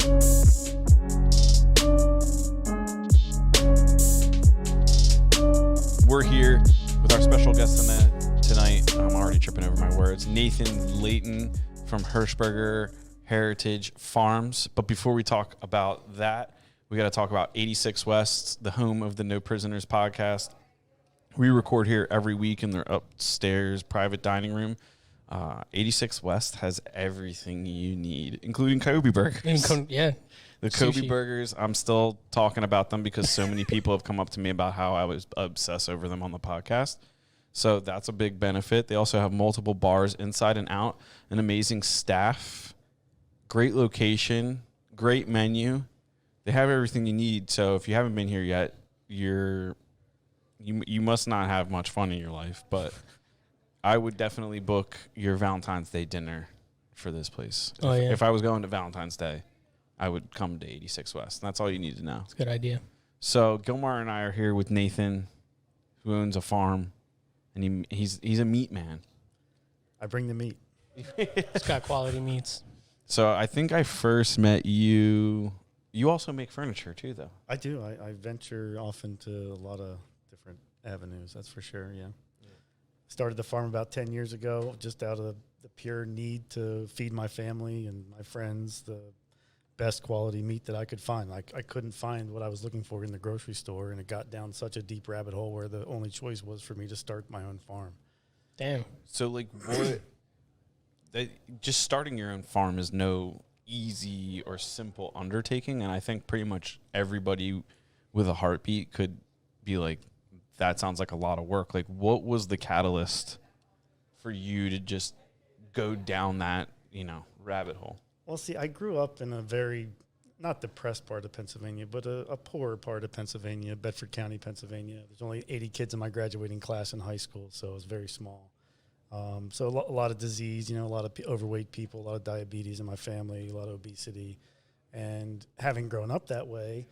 We're here with our special guest tonight. I'm already tripping over my words. Nathan Layton from Hershberger Heritage Farms. But before we talk about that, we got to talk about 86 West, the home of the No Prisoners podcast. We record here every week in their upstairs private dining room. 86 West has everything you need, including Kobe burgers. Yeah. The Kobe burgers, I'm still talking about them because so many people have come up to me about how I was obsessed over them on the podcast. So that's a big benefit. They also have multiple bars inside and out, an amazing staff, great location, great menu. They have everything you need. So if you haven't been here yet, you must not have much fun in your life. But I would definitely book your Valentine's Day dinner for this place. If I was going to Valentine's Day, I would come to 86 West. That's all you need to know. It's a good idea. So Gilmar and I are here with Nathan, who owns a farm, and he's a meat man. I bring the meat. It's got quality meats. So I think I first met you. You also make furniture too, though. I do. I venture off into a lot of different avenues. That's for sure. Yeah. Started the farm about 10 years ago, just out of the pure need to feed my family and my friends the best quality meat that I could find. Like I couldn't find what I was looking for in the grocery store, and it got down such a deep rabbit hole where the only choice was for me to start my own farm. Damn. So like just starting your own farm is no easy or simple undertaking, and I think pretty much everybody with a heartbeat could be like, that sounds like a lot of work. Like, what was the catalyst for you to just go down that, rabbit hole? Well, see, I grew up in a very, not depressed part of Pennsylvania, but a poorer part of Pennsylvania, Bedford County, Pennsylvania. There's only 80 kids in my graduating class in high school, so it was very small. So a lot of disease, a lot of overweight people, a lot of diabetes in my family, a lot of obesity. And having grown up that way,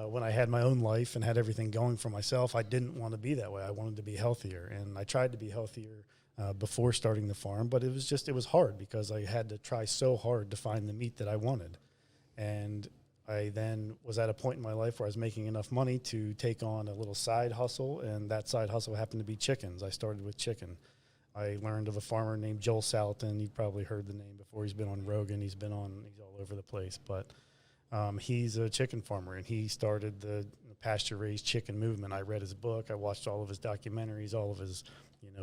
when I had my own life and had everything going for myself, I didn't want to be that way. I wanted to be healthier, and I tried to be healthier before starting the farm, but it was hard because I had to try so hard to find the meat that I wanted. And I then was at a point in my life where I was making enough money to take on a little side hustle, and that side hustle happened to be chickens. I started with chicken. I learned of a farmer named Joel Salatin. You've probably heard the name before. He's been on Rogan. He's all over the place, but he's a chicken farmer, and he started the pasture-raised chicken movement. I read his book. I watched all of his documentaries, all of his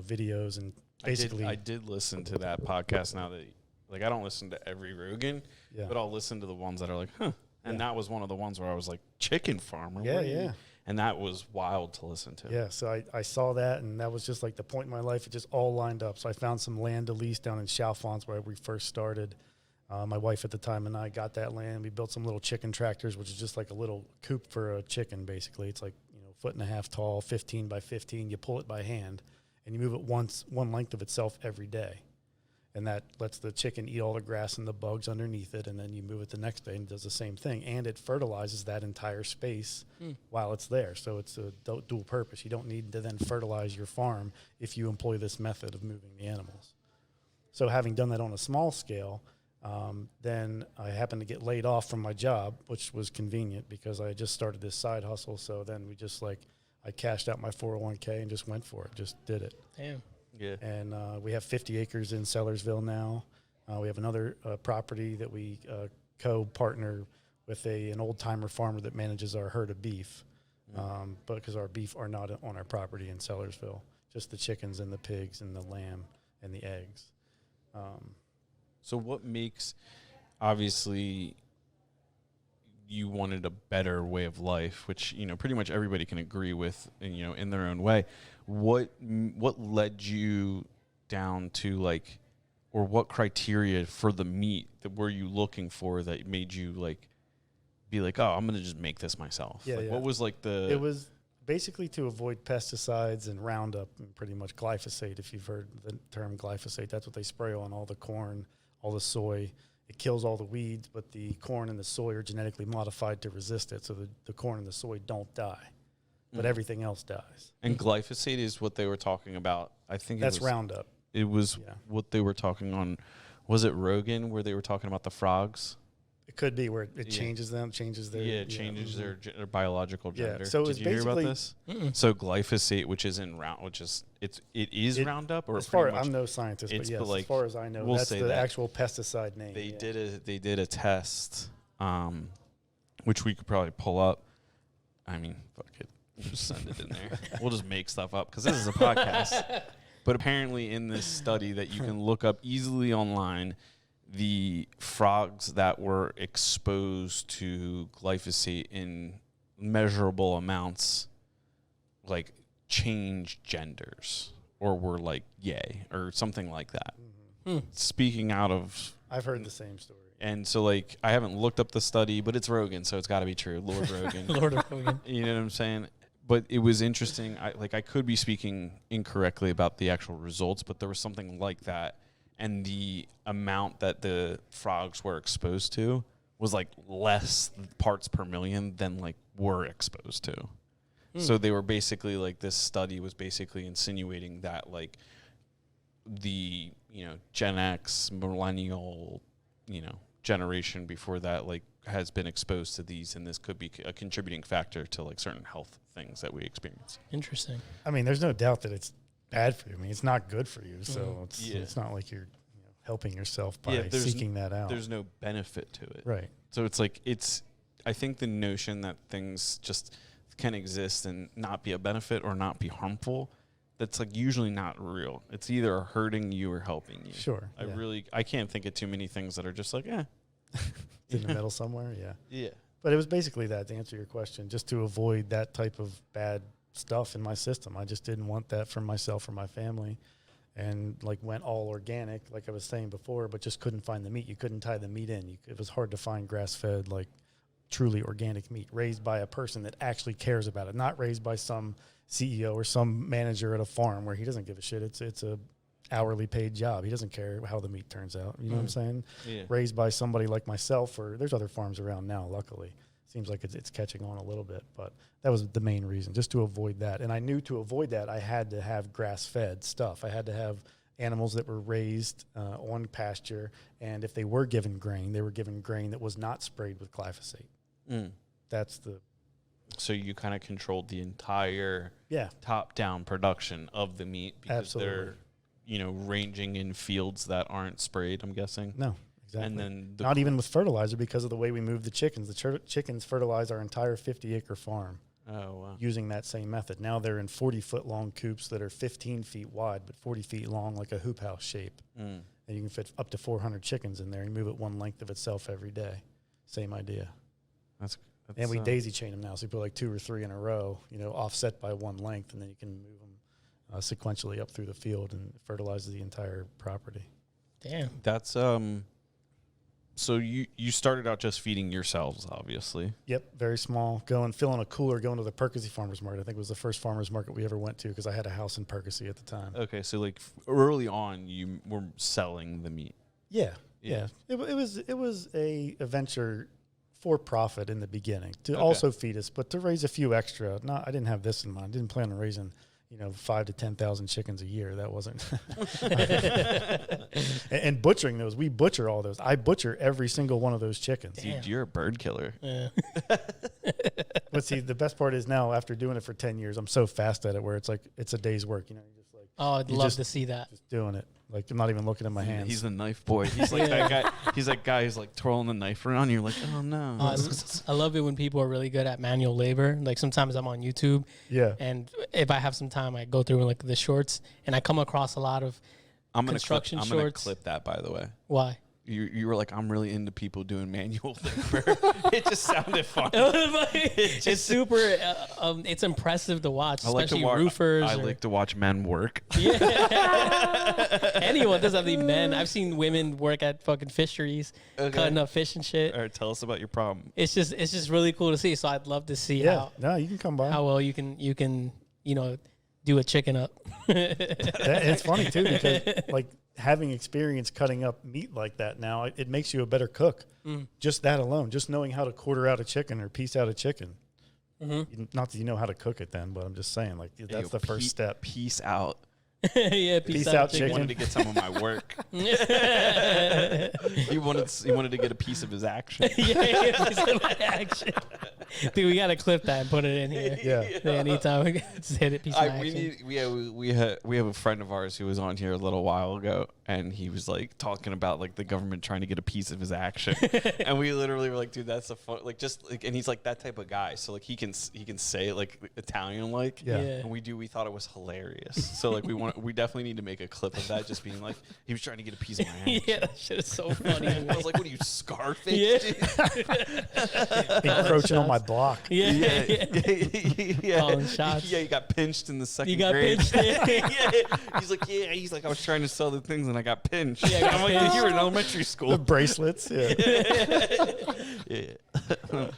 videos, and basically I did listen to that podcast. Now that I don't listen to every Rogan, but I'll listen to the ones that are like, huh. And that was one of the ones where I was like, chicken farmer. Yeah. And that was wild to listen to. Yeah, so I saw that, and that was just like the point in my life. It just all lined up. So I found some land to lease down in Chalfont where we first started. My wife at the time and I got that land. We built some little chicken tractors, which is just like a little coop for a chicken, basically. It's like, 1.5 feet tall, 15 by 15. You pull it by hand, and you move it one length of itself every day. And that lets the chicken eat all the grass and the bugs underneath it, and then you move it the next day and it does the same thing. And it fertilizes that entire space while it's there. So it's a dual purpose. You don't need to then fertilize your farm if you employ this method of moving the animals. So having done that on a small scale, then I happened to get laid off from my job, which was convenient because I had just started this side hustle. So then I cashed out my 401k and just went for it, just did it. Damn. Yeah. And we have 50 acres in Sellersville now. We have another property that we co-partner with an old-timer farmer that manages our herd of beef, but because our beef are not on our property in Sellersville, just the chickens and the pigs and the lamb and the eggs. So what makes, obviously, you wanted a better way of life, which, pretty much everybody can agree with, in their own way. What led you down to, or what criteria for the meat that were you looking for that made you, be like, oh, I'm going to just make this myself? Yeah. What was, It was basically to avoid pesticides and Roundup and pretty much glyphosate, if you've heard the term glyphosate. That's what they spray on all the corn, all the soy. It kills all the weeds, but the corn and the soy are genetically modified to resist it, so the corn and the soy don't die, but everything else dies. And glyphosate is what they were talking about. I think that's Roundup. It was what they were talking on. Was it Rogan where they were talking about the frogs? It could be where it changes them, changes their... Yeah, it changes their biological gender. So Did you hear about this? Mm-mm. So glyphosate, which isn't it is Roundup, or as far pretty much, I'm no scientist, but yes, like, as far as I know, we'll that's say the that. actual pesticide name. they did a test, which we could probably pull up. I mean, fuck it, we'll just send it in there. We'll just make stuff up because this is a podcast. But apparently, in this study that you can look up easily online, the frogs that were exposed to glyphosate in measurable amounts, like, changed genders or were like yay or something like that. Hmm. Speaking out of, I've heard the same story. and so, like, I haven't looked up the study, but it's Rogan, so it's got to be true. Lord Rogan. Lord of Hogan. You know what I'm saying? But it was interesting. I could be speaking incorrectly about the actual results, but there was something like that. And the amount that the frogs were exposed to was like less parts per million than like were exposed to. So they were basically like, this study was basically insinuating that like the, Gen X, millennial, generation before that, like, has been exposed to these, and this could be a contributing factor to like certain health things that we experience. Interesting. I mean, there's no doubt that it's bad for you. I mean, it's not good for you, so it's not like you're helping yourself by seeking that out. There's no benefit to it. Right. So it's like, I think the notion that things just can exist and not be a benefit or not be harmful, that's like usually not real. It's either hurting you or helping you. Sure. I can't think of too many things that are just like, in the middle somewhere, yeah. Yeah. But it was basically that, to answer your question, just to avoid that type of bad stuff in my system. I just didn't want that for myself or my family, and like went all organic, like I was saying before, but just couldn't find the meat. You couldn't tie the meat in. It was hard to find grass-fed, like truly organic meat raised by a person that actually cares about it, not raised by some CEO or some manager at a farm where he doesn't give a shit. It's a hourly paid job. He doesn't care how the meat turns out. You know what I'm saying? Yeah. Raised by somebody like myself, or there's other farms around now, luckily. Seems like it's catching on a little bit, but that was the main reason, just to avoid that. And I knew to avoid that, I had to have grass-fed stuff. I had to have animals that were raised on pasture, and if they were given grain, they were given grain that was not sprayed with glyphosate. That's the... So you kind of controlled the entire top-down production of the meat because they're, ranging in fields that aren't sprayed, I'm guessing. No, exactly. And then not even with fertilizer, because of the way we move the chickens. The chickens fertilize our entire 50-acre farm using that same method. Now they're in 40-foot-long coops that are 15 feet wide, but 40 feet long, like a hoop house shape. And you can fit up to 400 chickens in there and move it one length of itself every day. Same idea. That's and we daisy chain them now, so you put like 2 or 3 in a row, offset by one length, and then you can move them sequentially up through the field, and it fertilizes the entire property. Damn. That's so you started out just feeding yourselves, obviously. Yep, very small. Filling a cooler, going to the Percy Farmers Market. I think it was the first farmers market we ever went to, because I had a house in Percy at the time. Okay, so like early on, you were selling the meat. Yeah. It was a venture for profit in the beginning to also feed us, but to raise a few extra. I didn't have this in mind. I didn't plan on raising 5,000 to 10,000 chickens a year. That wasn't. and butchering those, we butcher all those. I butcher every single one of those chickens. Dude, you're a bird killer. Yeah. But see, the best part is now, after doing it for 10 years, I'm so fast at it where it's like it's a day's work. You're just like, oh, I'd love to see that. Just doing it. Like, I'm not even looking at my hands. He's the knife boy. He's like that guy. He's that guy who's like twirling the knife around. You're like, oh no. I love it when people are really good at manual labor. Like, sometimes I'm on YouTube. Yeah. And if I have some time, I go through like the shorts, and I come across a lot of construction shorts. I'm gonna clip that, by the way. Why? You were like, I'm really into people doing manual labor. It just sounded fun. It's super. It's impressive to watch, especially roofers. I like to watch men work. Yeah. Anyone doesn't have to be men. I've seen women work at fucking fisheries, cutting up fish and shit. All right, tell us about your problem. It's just really cool to see. So I'd love to see no, you can come by. how well you can do a chicken up. It's funny too, because like, having experience cutting up meat like that now, it makes you a better cook. Just that alone, just knowing how to quarter out a chicken or piece out a chicken. Not that you know how to cook it then, but I'm just saying, like, that's the first step. Piece out. Yeah, Peace out, He chicken. wanted to get some of my work. he wanted to get a piece of his action. Yeah, piece of my action. Dude, we gotta clip that and put it in here. Yeah. Anytime we just hit it, piece of action. We have a friend of ours who was on here a little while ago, and he was like talking about like the government trying to get a piece of his action, and we literally were like, dude, that's a fun, like, just like, and he's like that type of guy, so like he can say it like Italian like, Yeah. and we thought it was hilarious, so like we definitely need to make a clip of that, just being like he was trying to get a piece of my action. Yeah, that shit is so funny. I was like, what are you, Scarface? Yeah. Dude? Encroaching on my block. Yeah. Yeah. Calling shots. Yeah, you got pinched in the second You got grade. pinched. Yeah. He's like, I was trying to sell the things and I got pinched. Yeah, I got I'm like, pinched. you were in elementary The school. bracelets. Yeah. Yeah.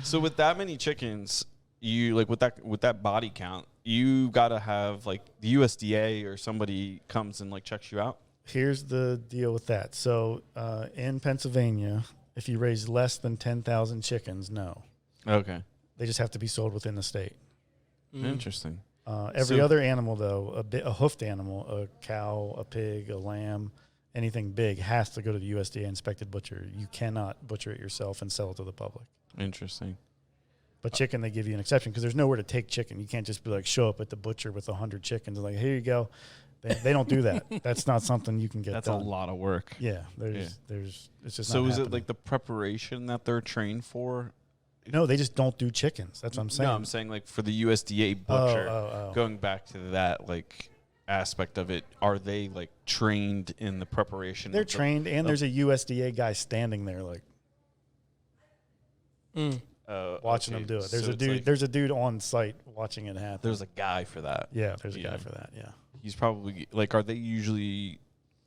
So with that many chickens, you like with that body count, you gotta have like the USDA or somebody comes and like checks you out. Here's the deal with that. So in Pennsylvania, if you raise less than 10,000 chickens, no. Okay. They just have to be sold within the state. Interesting. Every So- other animal, though, a hoofed animal, a cow, a pig, a lamb, anything big has to go to the USDA inspected butcher. You cannot butcher it yourself and sell it to the public. Interesting. But chicken, they give you an exception because there's nowhere to take chicken. You can't just be like show up at the butcher with 100 chickens and like, here you go. They don't do that. That's not something you can get That's done. a lot of work. Yeah, there's it's just So not is it happening. like the preparation that they're trained for? No, they just don't do chickens. That's what I'm saying. No, I'm saying like for the USDA butcher, oh. going back to that like aspect of it, are they like trained in the preparation? They're of the- trained, and there's a USDA guy standing there like watching them do it. There's so a it's dude. like there's a dude on site watching it happen. there's a guy for that. Yeah, there's a Yeah. guy for that. Yeah. He's probably like, are they usually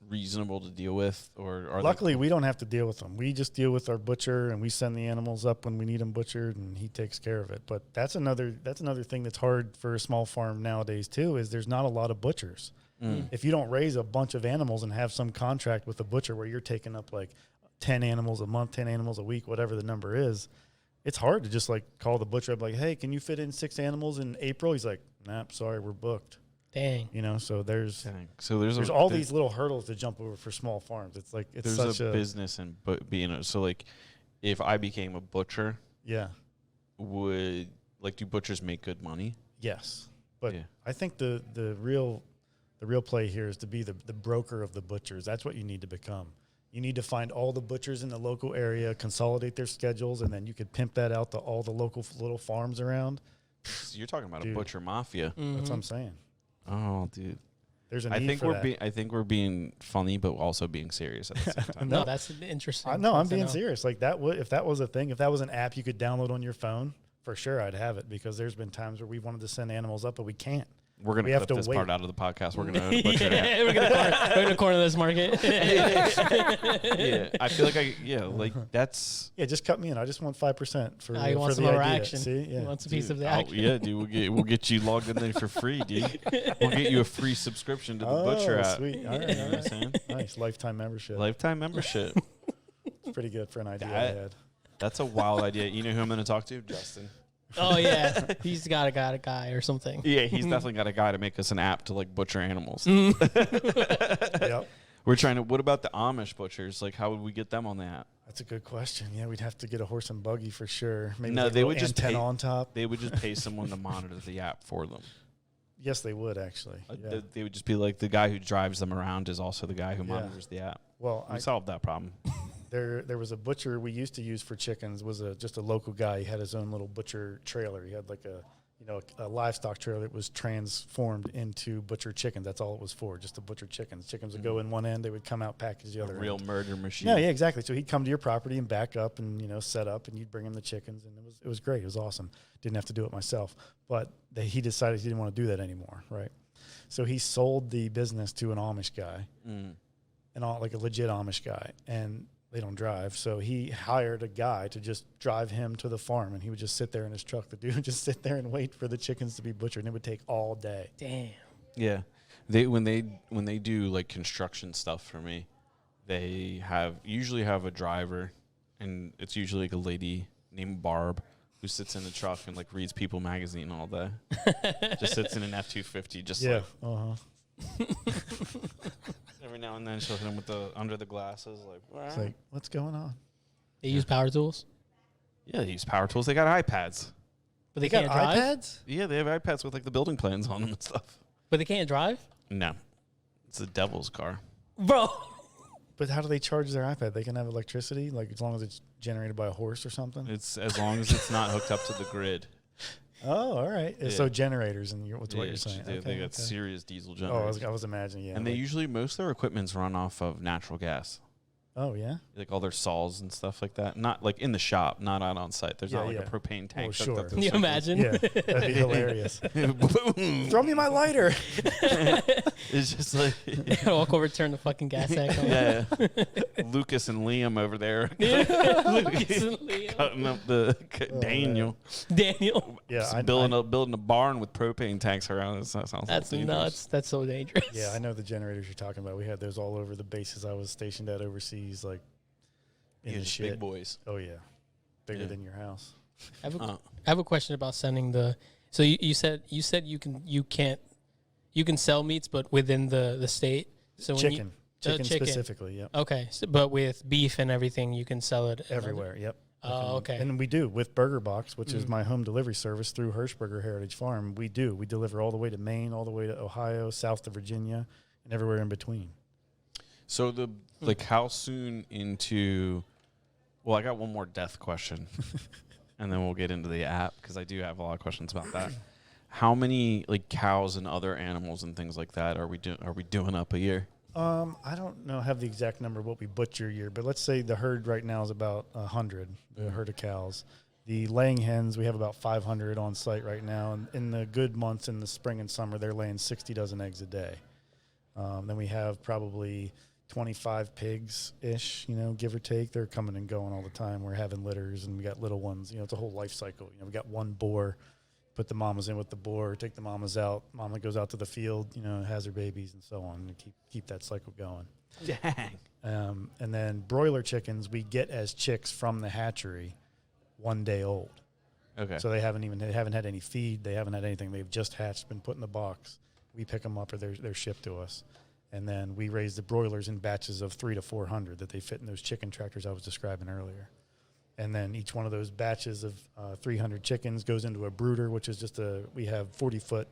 reasonable to deal with, or are Luckily, we don't have to deal with them. We just deal with our butcher, and we send the animals up when we need them butchered, and he takes care of it. But that's another thing that's hard for a small farm nowadays too. Is there's not a lot of butchers. If you don't raise a bunch of animals and have some contract with a butcher where you're taking up like 10 animals a month, 10 animals a week, whatever the number is, it's hard to just like call the butcher up like, hey, can you fit in 6 animals in April? He's like, nah, sorry, we're booked. Dang. You know, so there's So there's all these little hurdles to jump over for small farms. It's like it's there's such a business in being so like if I became a butcher, yeah. would like do butchers make good money? Yes, but Yeah. I think the real play here is to be the broker of the butchers. That's what you need to become. You need to find all the butchers in the local area, consolidate their schedules, and then you could pimp that out to all the local little farms around. So you're talking about Dude. a butcher mafia. That's what I'm saying. Oh, dude. There's a I need think for we're that. being funny, but also being serious at the same time. No, that's interesting. No, I'm to being know. serious. Like that would, if that was a thing, if that was an app you could download on your phone, for sure I'd have it, because there's been times where we wanted to send animals up, but we can't. We're gonna We have clip to this wait. part out of the podcast. We're gonna butcher it. Yeah, we're gonna corner this market. Yeah, I feel like that's. Yeah, just cut me in. I just want 5% for He for wants the some more idea. action. See, yeah. He wants a piece of Dude, the action. yeah, dude, we'll get you logged in there for free, dude. We'll get you a free subscription to the butcher app. Sweet. All right, You know what I'm saying? nice lifetime membership. Lifetime membership. It's pretty good for an idea I That- had. That's a wild idea. You know who I'm going to talk to? Justin. Oh yeah, he's got a guy or something. Yeah, he's definitely got a guy to make us an app to like butcher animals. Yep. We're trying to. What about the Amish butchers? Like, how would we get them on the app? That's a good question. Yeah, we'd have to get a horse and buggy for sure. Maybe No, like a they little would just antenna pay- on top. They would just pay someone to monitor the app for them. Yes, they would actually. Yeah. They would just be like the guy who drives them around is also the guy who monitors the app. Well, We solved that problem. there was a butcher we used to use for chickens. Was just a local guy. He had his own little butcher trailer. He had like a livestock trailer that was transformed into butcher chickens. That's all it was for, just to butcher chickens. Chickens would go in one end, they would come out packaged the A other real end. murder machine. Yeah, exactly. So he'd come to your property and back up and set up, and you'd bring him the chickens, and it was great. It was awesome. Didn't have to do it myself, but he decided he didn't want to do that anymore, right? So he sold the business to an Amish guy, like a legit Amish guy, and they don't drive. So he hired a guy to just drive him to the farm, and he would just sit there in his truck. The dude would just sit there and wait for the chickens to be butchered, and it would take all day. Damn. Yeah, when they do like construction stuff for me, they usually have a driver, and it's usually like a lady named Barb who sits in the truck and like reads People magazine all day. Just sits in an F-250, just like Every now and then she'll hit him with the under the glasses, like, It's like, what's going on? They use power tools, yeah, they use power tools. They got iPads. but they Got can't drive. iPads? Yeah, they have iPads with like the building plans on them and stuff. But they can't drive, No, it's the devil's car. bro. But how do they charge their iPad? They can have electricity, like as long as it's generated by a horse or something? It's as long as it's not hooked up to the grid. Oh, all right. Yeah. So generators, and what Yeah, you're saying. They got serious diesel Oh, generators. I was imagining, yeah. and they usually, most of their equipment's run off of natural gas. Oh, yeah? Like all their saws and stuff like that. Not like in the shop, not out on site. There's not like a propane tank. sure. hooked up to Can you the imagine? Yeah, that'd be hilarious. Boom. Throw me my lighter. It's just like, Walk over, turn the fucking gas tank on. yeah. Lucas and Liam over there Lucas and Liam. cutting up the Daniel. Daniel. Yeah, Just building a barn with propane tanks around it. That sounds That's dangerous. nuts. That's so dangerous. Yeah, I know the generators you're talking about. We had those all over the bases I was stationed at overseas, like in Yeah, the just shit. big boys. Oh, yeah. Bigger Yeah. than your house. I have a question about sending the. So you said you can sell meats, but within the state. So Chicken. Chicken chicken. specifically, yep. Okay, but with beef and everything, you can sell it Everywhere, yep. Oh, okay. And we do with BERGER Box, which is my home delivery service through Hershberger Heritage Farm. We deliver all the way to Maine, all the way to Ohio, south to Virginia, and everywhere in between. So like how soon into? Well, I got one more death question, and then we'll get into the app because I do have a lot of questions about that. How many like cows and other animals and things like that are we doing up a year? I don't know, have the exact number of what we butcher a year, but let's say the herd right now is about 100, the herd of cows. The laying hens, we have about 500 on site right now. And in the good months in the spring and summer, they're laying 60 dozen eggs a day. Then we have probably 25 pigs-ish, give or take. They're coming and going all the time. We're having litters, and we got little ones. It's a whole life cycle. We got one boar. Put the mamas in with the boar, take the mamas out. Mama goes out to the field, has her babies and so on, and keep that cycle going. Dang. And then broiler chickens we get as chicks from the hatchery 1 day old. Okay. So they haven't had any feed. They haven't had anything. They've just hatched, been put in the box. We pick them up or they're shipped to us. And then we raise the broilers in batches of 300 to 400 that they fit in those chicken tractors I was describing earlier. And then each one of those batches of 300 chickens goes into a brooder, which is we have 40-foot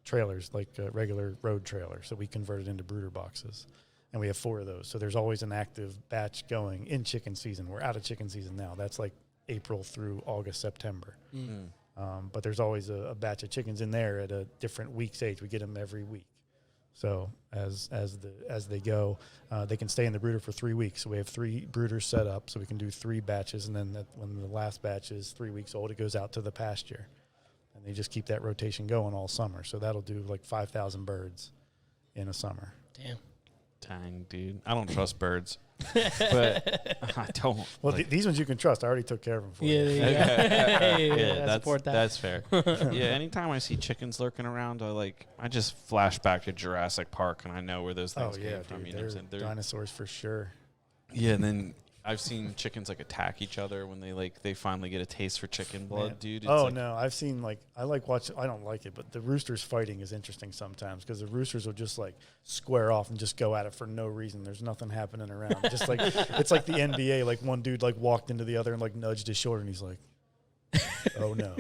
trailers, like a regular road trailer. So we convert it into brooder boxes. And we have 4 of those. So there's always an active batch going in chicken season. We're out of chicken season now. That's like April through August, September. But there's always a batch of chickens in there at a different week's age. We get them every week. So as they go, they can stay in the brooder for 3 weeks. So we have 3 brooders set up, so we can do 3 batches. And then when the last batch is 3 weeks old, it goes out to the pasture. And they just keep that rotation going all summer. So that'll do like 5,000 birds in a summer. Damn. Dang, dude. I don't trust birds. But I don't. Well, these ones you can trust. I already took care of them for you. Yeah, that's support that. That's fair. Yeah, anytime I see chickens lurking around, I just flash back to Jurassic Park, and I know where those things came from. Dude, You know what I'm saying? they're dinosaurs for sure. Yeah, and then I've seen chickens attack each other when they finally get a taste for chicken blood, Man. dude. It's No, I've seen I don't like it, but the roosters fighting is interesting sometimes because the roosters will just square off and just go at it for no reason. There's nothing happening around. Just it's like the NBA. Like one dude walked into the other and nudged his shoulder, and he's like, "Oh no."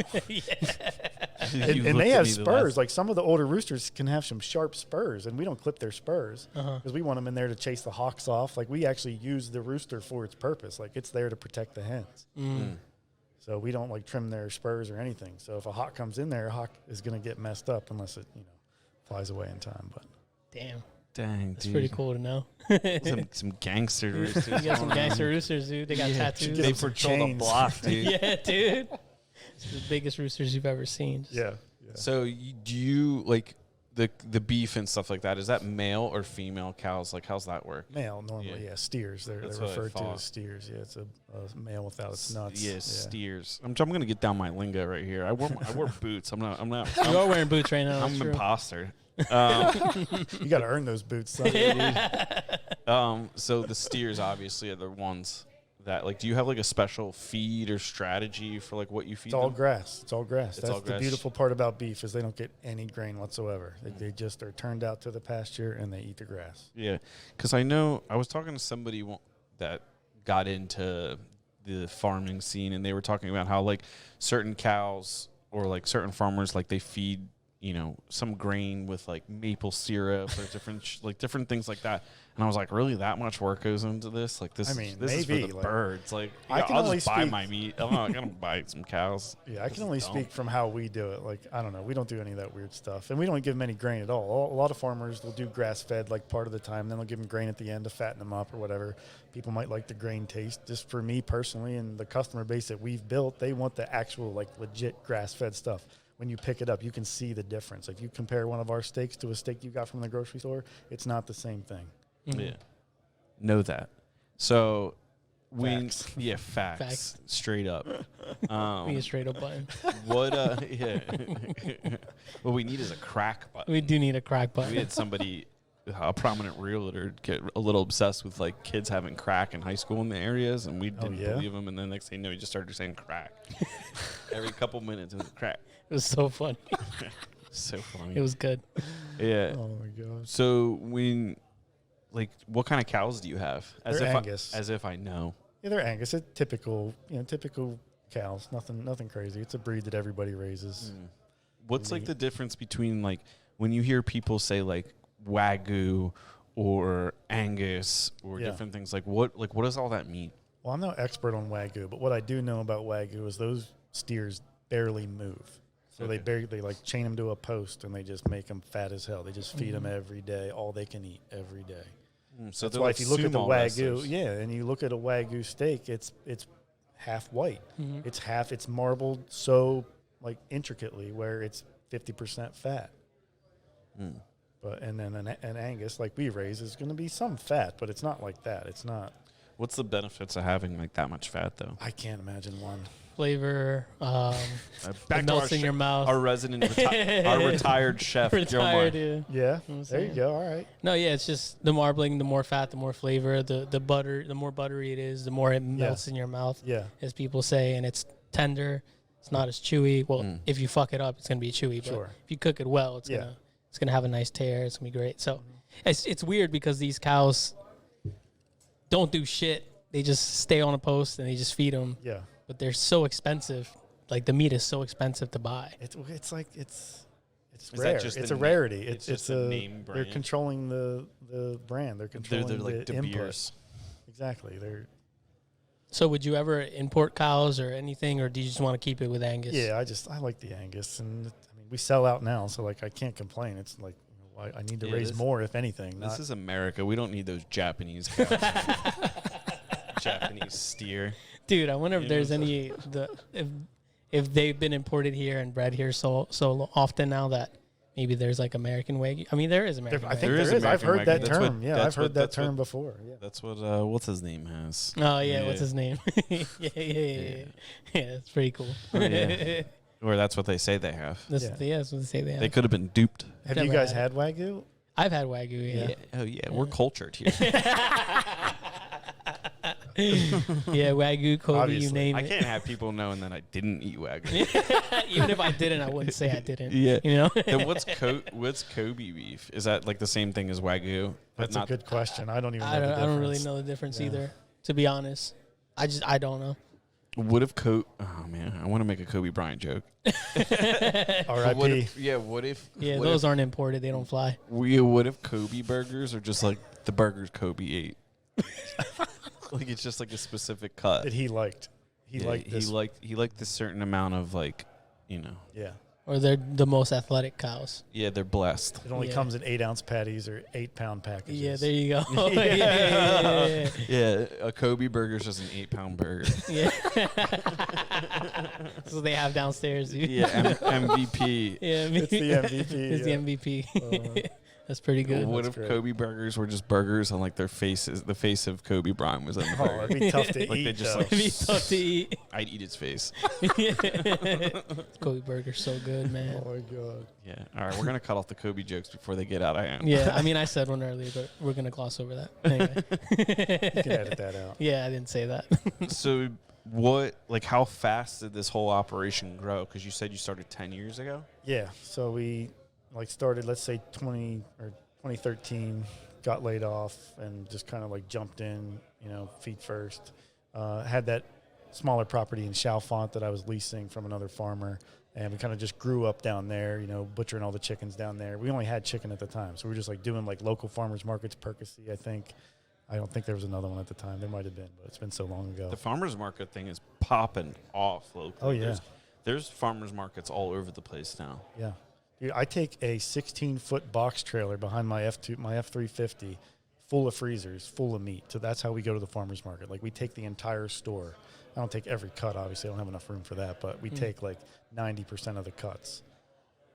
And they have spurs. Like some of the older roosters can have some sharp spurs, and we don't clip their spurs because we want them in there to chase the hawks off. Like we actually use the rooster for its purpose. Like it's there to protect the hens. So we don't trim their spurs or anything. So if a hawk comes in there, a hawk is going to get messed up unless it flies away in time. But Damn. Dang, That's dude. pretty cool to know. some gangster roosters. You got some gangster roosters, dude. They got tattoos. Get They some patrol the chains. block, dude. Yeah, dude. It's the biggest roosters you've ever seen. yeah. So do you the beef and stuff like that? Is that male or female cows? How's that work? Male normally, yeah. Steers. They're That's what I referred to thought. as steers. Yeah, it's a male without its nuts. Yes, steers. I'm gonna get down my lingo right here. I wear boots. I'm not. You are wearing boots right now. I'm That's an true. imposter. You got to earn those boots. Son. So the steers obviously are the ones that? Like, do you have like a special feed or strategy for like what you feed It's all them? grass. It's all grass. It's That's all the grass. beautiful part about beef is they don't get any grain whatsoever. They just are turned out to the pasture and they eat the grass. Yeah, because I know I was talking to somebody that got into the farming scene, and they were talking about how like certain cows or like certain farmers, like they feed, you know, some grain with like maple syrup or different like different things like that. And I was like, really, that much work goes into this? Like this, I mean, this is maybe, for the like, birds. Like, I yeah, can I'll only just buy speak- my meat. I'm not gonna buy some cows. Yeah, I This can is only dumb. speak from how we do it. Like, I don't know. We don't do any of that weird stuff. And we don't give them any grain at all. A lot of farmers will do grass-fed like part of the time. Then they'll give them grain at the end to fatten them up or whatever. People might like the grain taste. Just for me personally and the customer base that we've built, they want the actual like legit grass-fed stuff. When you pick it up, you can see the difference. If you compare one of our steaks to a steak you got from the grocery store, it's not the same thing. Yeah, know that. So Facts. facts, straight up. We a straight up button. What? Yeah. What we need is a crack button. We do need a crack We button. had somebody, a prominent realtor, get a little obsessed with like kids having crack in high school in the areas, and we didn't yeah? believe him. And then next thing you know, he just started saying crack every couple minutes. It was crack. It was so funny. So funny. It was good. Yeah. Oh my gosh. So when, like, what kind of cows do you have? They're Angus. As if I know. Yeah, they're Angus. It's typical, typical cows. Nothing crazy. It's a breed that everybody raises. What's like the difference between like when you hear people say like Wagyu or Angus or Yeah. different things, like what does all that mean? Well, I'm no expert on Wagyu, but what I do know about Wagyu is those steers barely move. So Okay. they like chain them to a post and they just make them fat as hell. They just feed them every day, all they can eat every day. So That's they're why like if you look at the sumo Wagyu, wrestlers. yeah, and you look at a Wagyu steak, it's half white. Mhm. It's marbled so like intricately where it's 50% fat. Mm. But and then an Angus like we raise is going to be some fat, but it's not like that. It's not. What's the benefits of having like that much fat though? I can't imagine one. Flavor. Back It melts in your mouth. Our resident, our retired chef, Retired, Gilmar. yeah. Yeah, I'm there you saying. go. All right. No, yeah, it's just the marbling, the more fat, the more flavor, the butter, the more buttery it is, the more it melts in your mouth, Yeah. as people say, and it's tender. It's not as chewy. Well, Mm. if you fuck it up, it's gonna be chewy. But Sure. if you cook it well, it's gonna have a nice tear. It's gonna be great. So it's weird because these cows don't do shit. They just stay on a post and they just feed them. Yeah. But they're so expensive. Like the meat is so expensive to buy. It's like it's Is that rare. just It's the a na- rarity. it's It's just a a name They're brand? controlling the brand. They're controlling They're like the De input. Beers. Exactly. They're So would you ever import cows or anything, or do you just want to keep it with Angus? I like the Angus, and I mean we sell out now, so like I can't complain. It's like I need to Yeah, raise this- more, if anything. This Not, is America. We don't need those Japanese cows. Japanese steer. Dude, I wonder if You there's know, any if they've been imported here and bred here so often now that maybe there's like American Wagyu. I mean, there is American. I think There there is is. I've American heard Wagyu. that That's what- term. Yeah, that's I've heard what- that that's what- term before. Yeah. That's what what's his name has. Oh yeah, what's his name? yeah. Yeah, it's pretty cool. Yeah. Or that's what they say they have. That's Yeah. that's what they say they have. They could have been duped. Have Never you guys had had Wagyu? I've had Wagyu, yeah. Oh yeah, we're cultured here. Yeah, Wagyu, Kobe, Obviously. you name I it. can't have people knowing that I didn't eat Wagyu. Even if I didn't, I wouldn't say I didn't. Yeah. You know? Then what's Kobe beef? Is that like the same thing as Wagyu? But That's a good question. I don't even know I the don't, I don't really difference. know the difference Yeah. either, to be honest. I don't know. What if Oh man, I want to make a Kobe Bryant joke. But what R.I.P. if, yeah, what if? Yeah, what those if, aren't imported. They don't fly. What if Kobe burgers are just like the burgers Kobe ate? Like it's just like a specific cut. That he liked. He Yeah, liked this. he liked this certain amount of like, Yeah. Or they're the most athletic cows. yeah, they're blessed. It only Yeah. comes in 8-ounce patties or 8-pound packages. Yeah, there you go. yeah. Yeah, a Kobe burger is just an 8-pound burger. Yeah. So they have downstairs, dude. Yeah, MVP. Yeah, It's the MVP. It's yeah. the MVP. That's pretty good. What That's if great. Kobe burgers were just burgers and like their faces, the face of Kobe Bryant was on the Oh, burger? it'd be tough to Like, eat. they just, though. like, It'd be tough to eat. I'd eat its face. Kobe burger's so good, man. Oh my god. Yeah. All right, we're gonna cut off the Kobe jokes before they get out of hand. Yeah, I mean, I said one earlier, but we're gonna gloss over that. Anyway. You can edit that out. Yeah, I didn't say that. So what, like, how fast did this whole operation grow? Because you said you started 10 years ago. Yeah. So we started, let's say 2013, got laid off and just kind of like jumped in, feet first. Had that smaller property in Chalfont that I was leasing from another farmer. And we kind of just grew up down there, butchering all the chickens down there. We only had chicken at the time. So we were just like doing like local farmers markets, Percy, I think. I don't think there was another one at the time. There might have been, but it's been so long ago. The farmers market thing is popping off locally. Oh, yeah. There's farmers markets all over the place now. Yeah. Dude, I take a 16-foot box trailer behind my F350 full of freezers, full of meat. So that's how we go to the farmer's market. Like, we take the entire store. I don't take every cut, obviously. I don't have enough room for that. But we take, like, 90% of the cuts.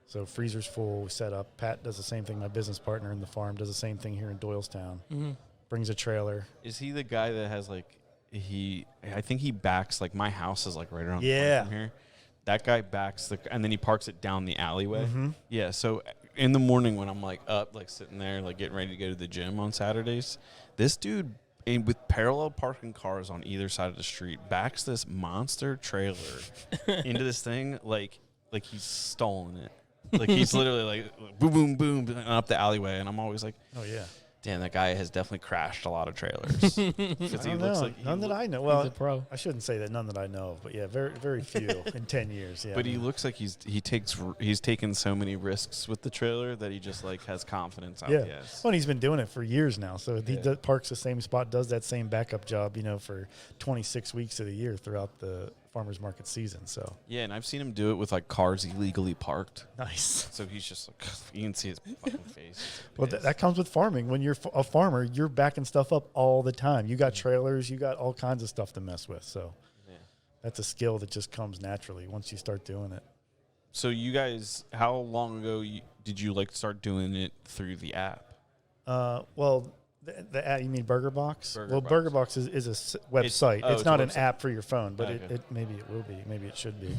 So freezers full, we set up. Pat does the same thing. My business partner in the farm does the same thing here in Doylestown. Mm-hmm. Brings a trailer. Is he the guy that has, like, I think he backs, like, my house is, like, right around the Yeah. corner from here. That guy backs and then he parks it down the alleyway. Mm-hmm. Yeah, so in the morning when I'm, like, up, like, sitting there, like, getting ready to go to the gym on Saturdays, this dude, with parallel parking cars on either side of the street, backs this monster trailer into this thing like he's stolen it. Like, he's literally, like, boom, boom, boom, up the alleyway, and I'm always like, Oh, yeah. damn, that guy has definitely crashed a lot of trailers. 'Cause I don't know. None that I know. He's Well, a pro. I shouldn't say that none that I know of, but yeah, very, very few in 10 years. Yeah. But he looks like he's taken so many risks with the trailer that he just, like, has confidence out. Yeah. Yes. Well, and he's been doing it for years now. So he Yeah. parks the same spot, does that same backup job, for 26 weeks of the year throughout the farmer's market season. So Yeah, and I've seen him do it with, like, cars illegally parked. nice. So he's just like, you can see his fucking face. Well, that comes with farming. When you're a farmer, you're backing stuff up all the time. You got trailers, you got all kinds of stuff to mess with. So Yeah. that's a skill that just comes naturally once you start doing it. So you guys, how long ago did you, like, start doing it through the app? Well, the app, you mean BERGER Box? BERGER Box. BERGER Box is a website. It's It's a not an website. app for your phone, but Okay. it maybe it will be. Maybe it should be.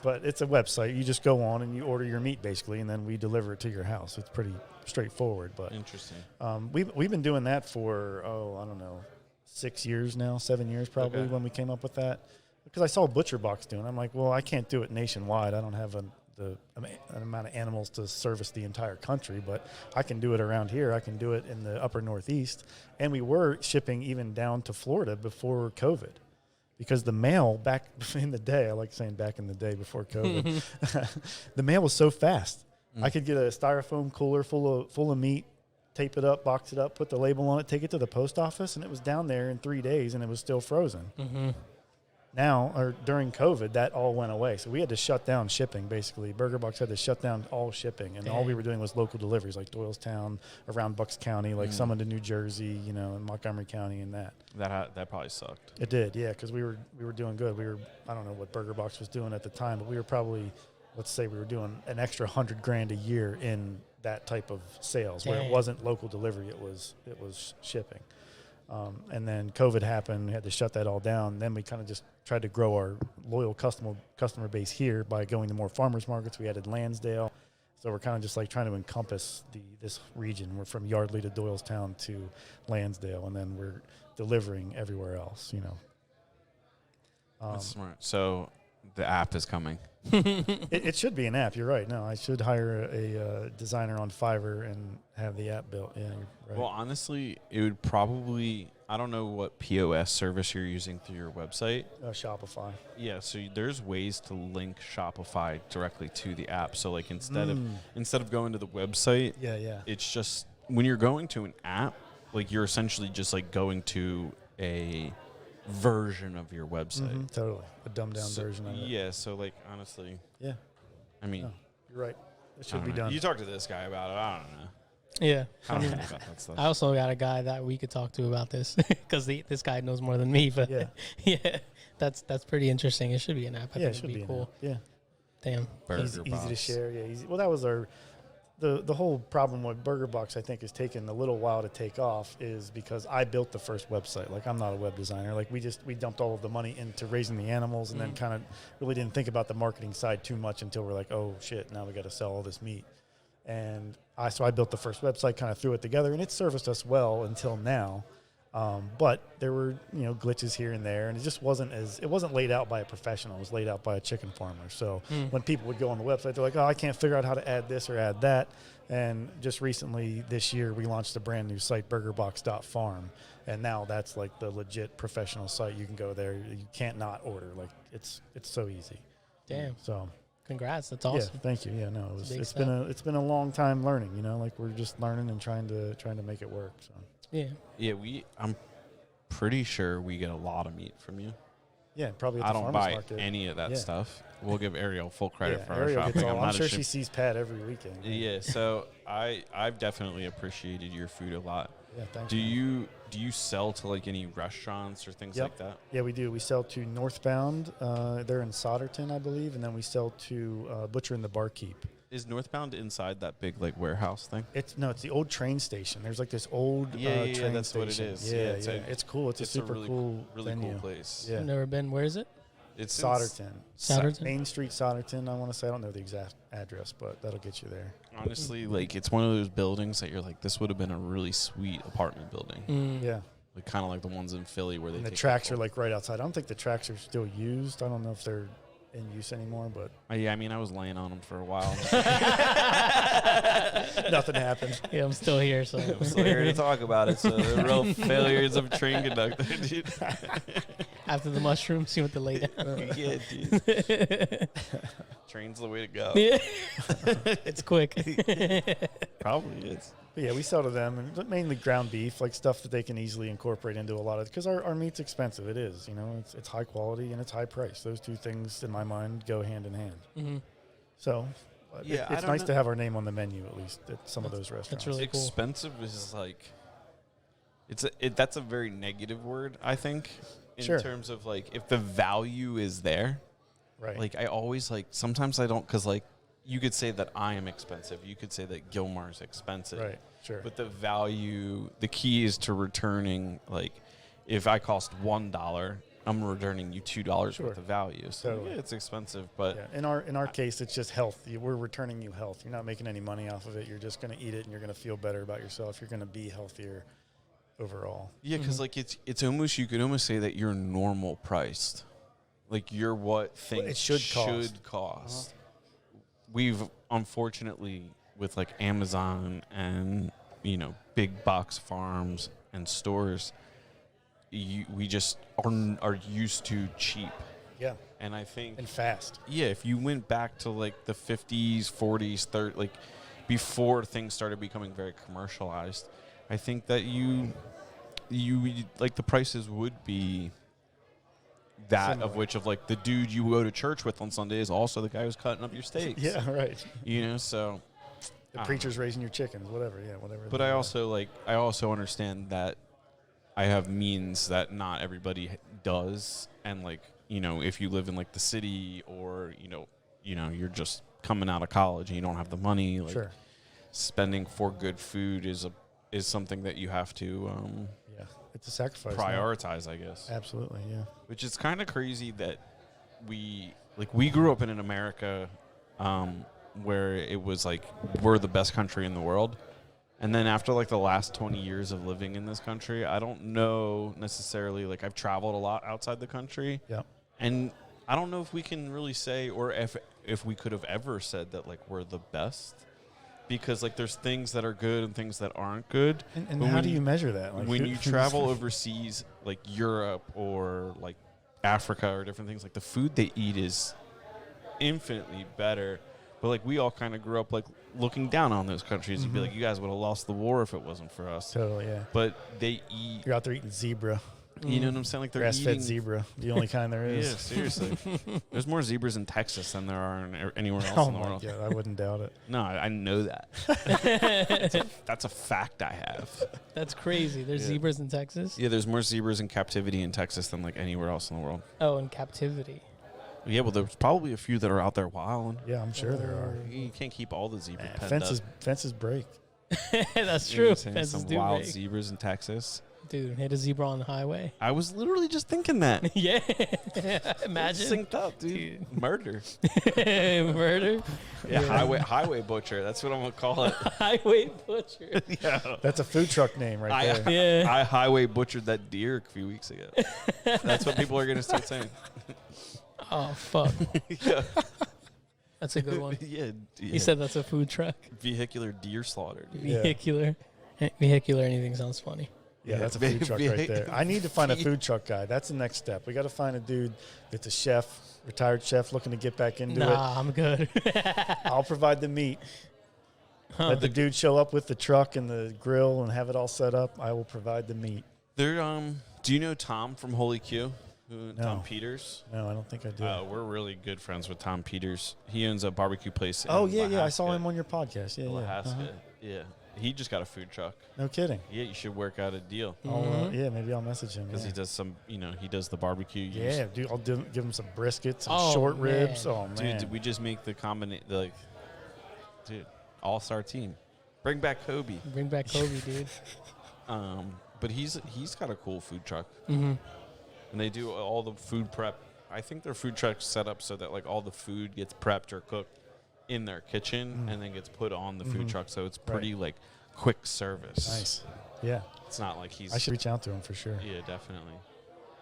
But it's a website. You just go on and you order your meat, basically, and then we deliver it to your house. It's pretty straightforward. But Interesting. we've been doing that for, I don't know, 6 years now, 7 years probably Okay. when we came up with that. Because I saw Butcher Box doing it. I'm like, well, I can't do it nationwide. I don't have an amount of animals to service the entire country, but I can do it around here. I can do it in the upper Northeast. And we were shipping even down to Florida before COVID. Because the mail back in the day, I like saying back in the day before COVID, the mail was so fast. I could get a styrofoam cooler full of meat, tape it up, box it up, put the label on it, take it to the post office, and it was down there in 3 days, and it was still frozen. Mm-hmm. Now, or during COVID, that all went away. So we had to shut down shipping, basically. BERGER Box had to shut down all shipping, and all we were doing was local deliveries, like Doylestown, around Bucks County, like some into New Jersey, in Montgomery County and that. That probably sucked. It did, yeah, because we were doing good. I don't know what BERGER Box was doing at the time, but we were probably, let's say we were doing an extra $100,000 a year in that type of sales, where it Dang. wasn't local delivery, it was shipping. And then COVID happened, we had to shut that all down. Then we kind of just tried to grow our loyal customer base here by going to more farmers markets. We added Lansdale. So we're kind of just like trying to encompass this region. We're from Yardley to Doylestown to Lansdale, and then we're delivering everywhere else, That's smart. So the app is coming. It should be an app. You're right. No, I should hire a designer on Fiverr and have the app built. Yeah, you're right. Well, honestly, it would probably, I don't know what POS service you're using through your website. Shopify. Yeah, so there's ways to link Shopify directly to the app. So, like, instead of going to the website, Yeah. it's just when you're going to an app, like, you're essentially just, like, going to a version of your website. Totally. A dumbed down version of it. Yeah, so, like, honestly, Yeah. I mean, No, you're right. It I should don't be know. done. You talk to this guy about it. I don't know. Yeah. I don't know about that stuff. I also got a guy that we could talk to about this because this guy knows more than me. But Yeah. yeah, that's pretty interesting. It should be an app. I Yeah, it think should it'd be cool. an app. Yeah. Damn. Burger Easy to Box. share. Yeah, easy. Well, that was the whole problem with Burger Box, I think, has taken a little while to take off is because I built the first website. Like, I'm not a web designer. Like, we dumped all of the money into raising the animals and then kind of really didn't think about the marketing side too much until we're like, oh, shit, now we got to sell all this meat. And so I built the first website, kind of threw it together, and it serviced us well until now. But there were, glitches here and there, and it wasn't laid out by a professional. It was laid out by a chicken farmer. So when people would go on the website, they're like, oh, I can't figure out how to add this or add that. And just recently this year, we launched a brand new site, BERGERBox.farm. And now that's like the legit professional site. You can go there. You can't not order. Like, it's so easy. Damn. So congrats. That's awesome. Yeah, thank you. Yeah, no, it's been a long time learning, like we're just learning and trying to make it work. So. Yeah. I'm pretty sure we get a lot of meat from you. Yeah, probably. I don't buy any of that stuff. We'll give Ariel full credit for our shopping. I'm sure she sees Pat every weekend. Yeah, so I've definitely appreciated your food a lot. Yeah, thanks. Do you sell to like any restaurants or things like that? Yeah, we do. We sell to Northbound. They're in Solderton, I believe, and then we sell to Butcher and the Barkeep. Is Northbound inside that big like warehouse thing? It's the old train station. There's like this old train station. That's what it is. Yeah, it's cool. It's a super really cool cool place. Yeah. I've never been. Where is it? It's Solderton. Solderton? Main Street, Solderton, I want to say. I don't know the exact address, but that'll get you there. Honestly, like, it's one of those buildings that you're like, this would have been a really sweet apartment building. Yeah. Like, kind of like the ones in Philly where they the tracks are like right outside. I don't think the tracks are still used. I don't know if they're in use anymore, but yeah, I mean, I was laying on them for a while. Nothing happened. Yeah, I'm still here, so I'm still here to talk about it. So the real failures of train conductor, dude. After the mushrooms, you went to lay down. Yeah, dude. Train's the way to go. Yeah. It's quick. Probably is. But yeah, we sell to them, and mainly ground beef, like stuff that they can easily incorporate into a lot of, because our meat's expensive. It is, it's high quality and it's high price. Those two things, in my mind, go hand in hand. Mm-hmm. So it's nice to have our name on the menu, at least at some of those restaurants. That's really cool. Expensive is like, that's a very negative word, I think, in terms of like, if the value is there. Right. Like, I always sometimes I don't, because like, you could say that I am expensive. You could say that Gilmar's expensive. Right, sure. But the key is to returning, like, if I cost $1, I'm returning you $2 worth of value. So totally. Yeah, it's expensive, but in our case, it's just health. We're returning you health. You're not making any money off of it. You're just going to eat it, and you're going to feel better about yourself. You're going to be healthier overall. Yeah, because like it's almost, you could almost say that you're normal priced, like you're what things should cost. We've unfortunately, with like Amazon and big box farms and stores, we just are used to cheap. Yeah. And I think and fast. Yeah, if you went back to like the 50s, 40s, 30s, like before things started becoming very commercialized, I think that you like the prices would be that similar. Of which of like the dude you go to church with on Sunday is also the guy who's cutting up your steaks. Yeah, right. So the preacher's raising your chickens, whatever. Yeah, whatever. But I also understand that I have means that not everybody does, and like if you live in like the city or you're just coming out of college and you don't have the money, like spending for good food is something that you have to it's a sacrifice. Prioritize, I guess. Absolutely, yeah. Which is kind of crazy that we grew up in an America where it was like we're the best country in the world. And then after like the last 20 years of living in this country, I don't know necessarily, like I've traveled a lot outside the country. Yeah. And I don't know if we can really say, or if we could have ever said that like we're the best. Because like there's things that are good and things that aren't good. And how do you measure that? Like when you travel overseas, like Europe or like Africa or different things, like the food they eat is infinitely better. But like we all kind of grew up like looking down on those countries and be like, you guys would have lost the war if it wasn't for us. Totally, yeah. But they eat. You're out there eating zebra. You know what I'm saying? Like they're grass-fed zebra, the only kind there is. Yeah, seriously. There's more zebras in Texas than there are anywhere else in the world. Oh my God, I wouldn't doubt it. No, I know that. That's a fact I have. That's crazy. There's zebras in Texas? Yeah, there's more zebras in captivity in Texas than like anywhere else in the world. Oh, in captivity. Yeah, well, there's probably a few that are out there wilding. Yeah, I'm sure there are. You can't keep all the zebras penned up. Fences break. That's You know true. what I'm saying? Fences Some do wild break. zebras in Texas. Dude, hit a zebra on the highway. I was literally just thinking that. Yeah. Imagine. Synced up, dude. Murder. Murder. Yeah, highway butcher. That's what I'm gonna call it. Highway butcher. Yeah. That's a food truck name right there. Yeah. I highway butchered that deer a few weeks ago. That's what people are gonna start saying. Oh, fuck. Yeah. That's a good one. Yeah. He said that's a food truck. Vehicular deer slaughter. Dude. Yeah. Vehicular. Vehicular anything sounds funny. Yeah, that's a food truck right there. I need to find a food truck guy. That's the next step. We got to find a dude that's a chef, retired chef, looking to get back into it. Nah, I'm good. I'll provide the meat. Let the dude show up with the truck and the grill and have it all set up. I will provide the meat. There. Do you know Tom from Holy Q? No. Tom Peters. No, I don't think I do. We're really good friends with Tom Peters. He owns a barbecue place. Oh, in yeah. I saw Lahaska. him on your podcast. Yeah. Lahaska. Yeah. He just got a food truck. No kidding. Yeah, you should work out a deal. Yeah, maybe I'll message him. Because he does some, he does the barbecue. Yeah, dude, I'll give him some brisket, some Oh, short man. ribs. Oh, man. Dude, we just make the combination, dude, all-star team. Bring back Kobe. Bring back Kobe, dude. But he's got a cool food truck. Mm-hmm. And they do all the food prep. I think their food truck's set up so that, all the food gets prepped or cooked in their kitchen and then gets put on the food truck. So it's pretty, quick service. Nice. Yeah. It's not like he's... I should reach out to him for sure. Yeah, definitely.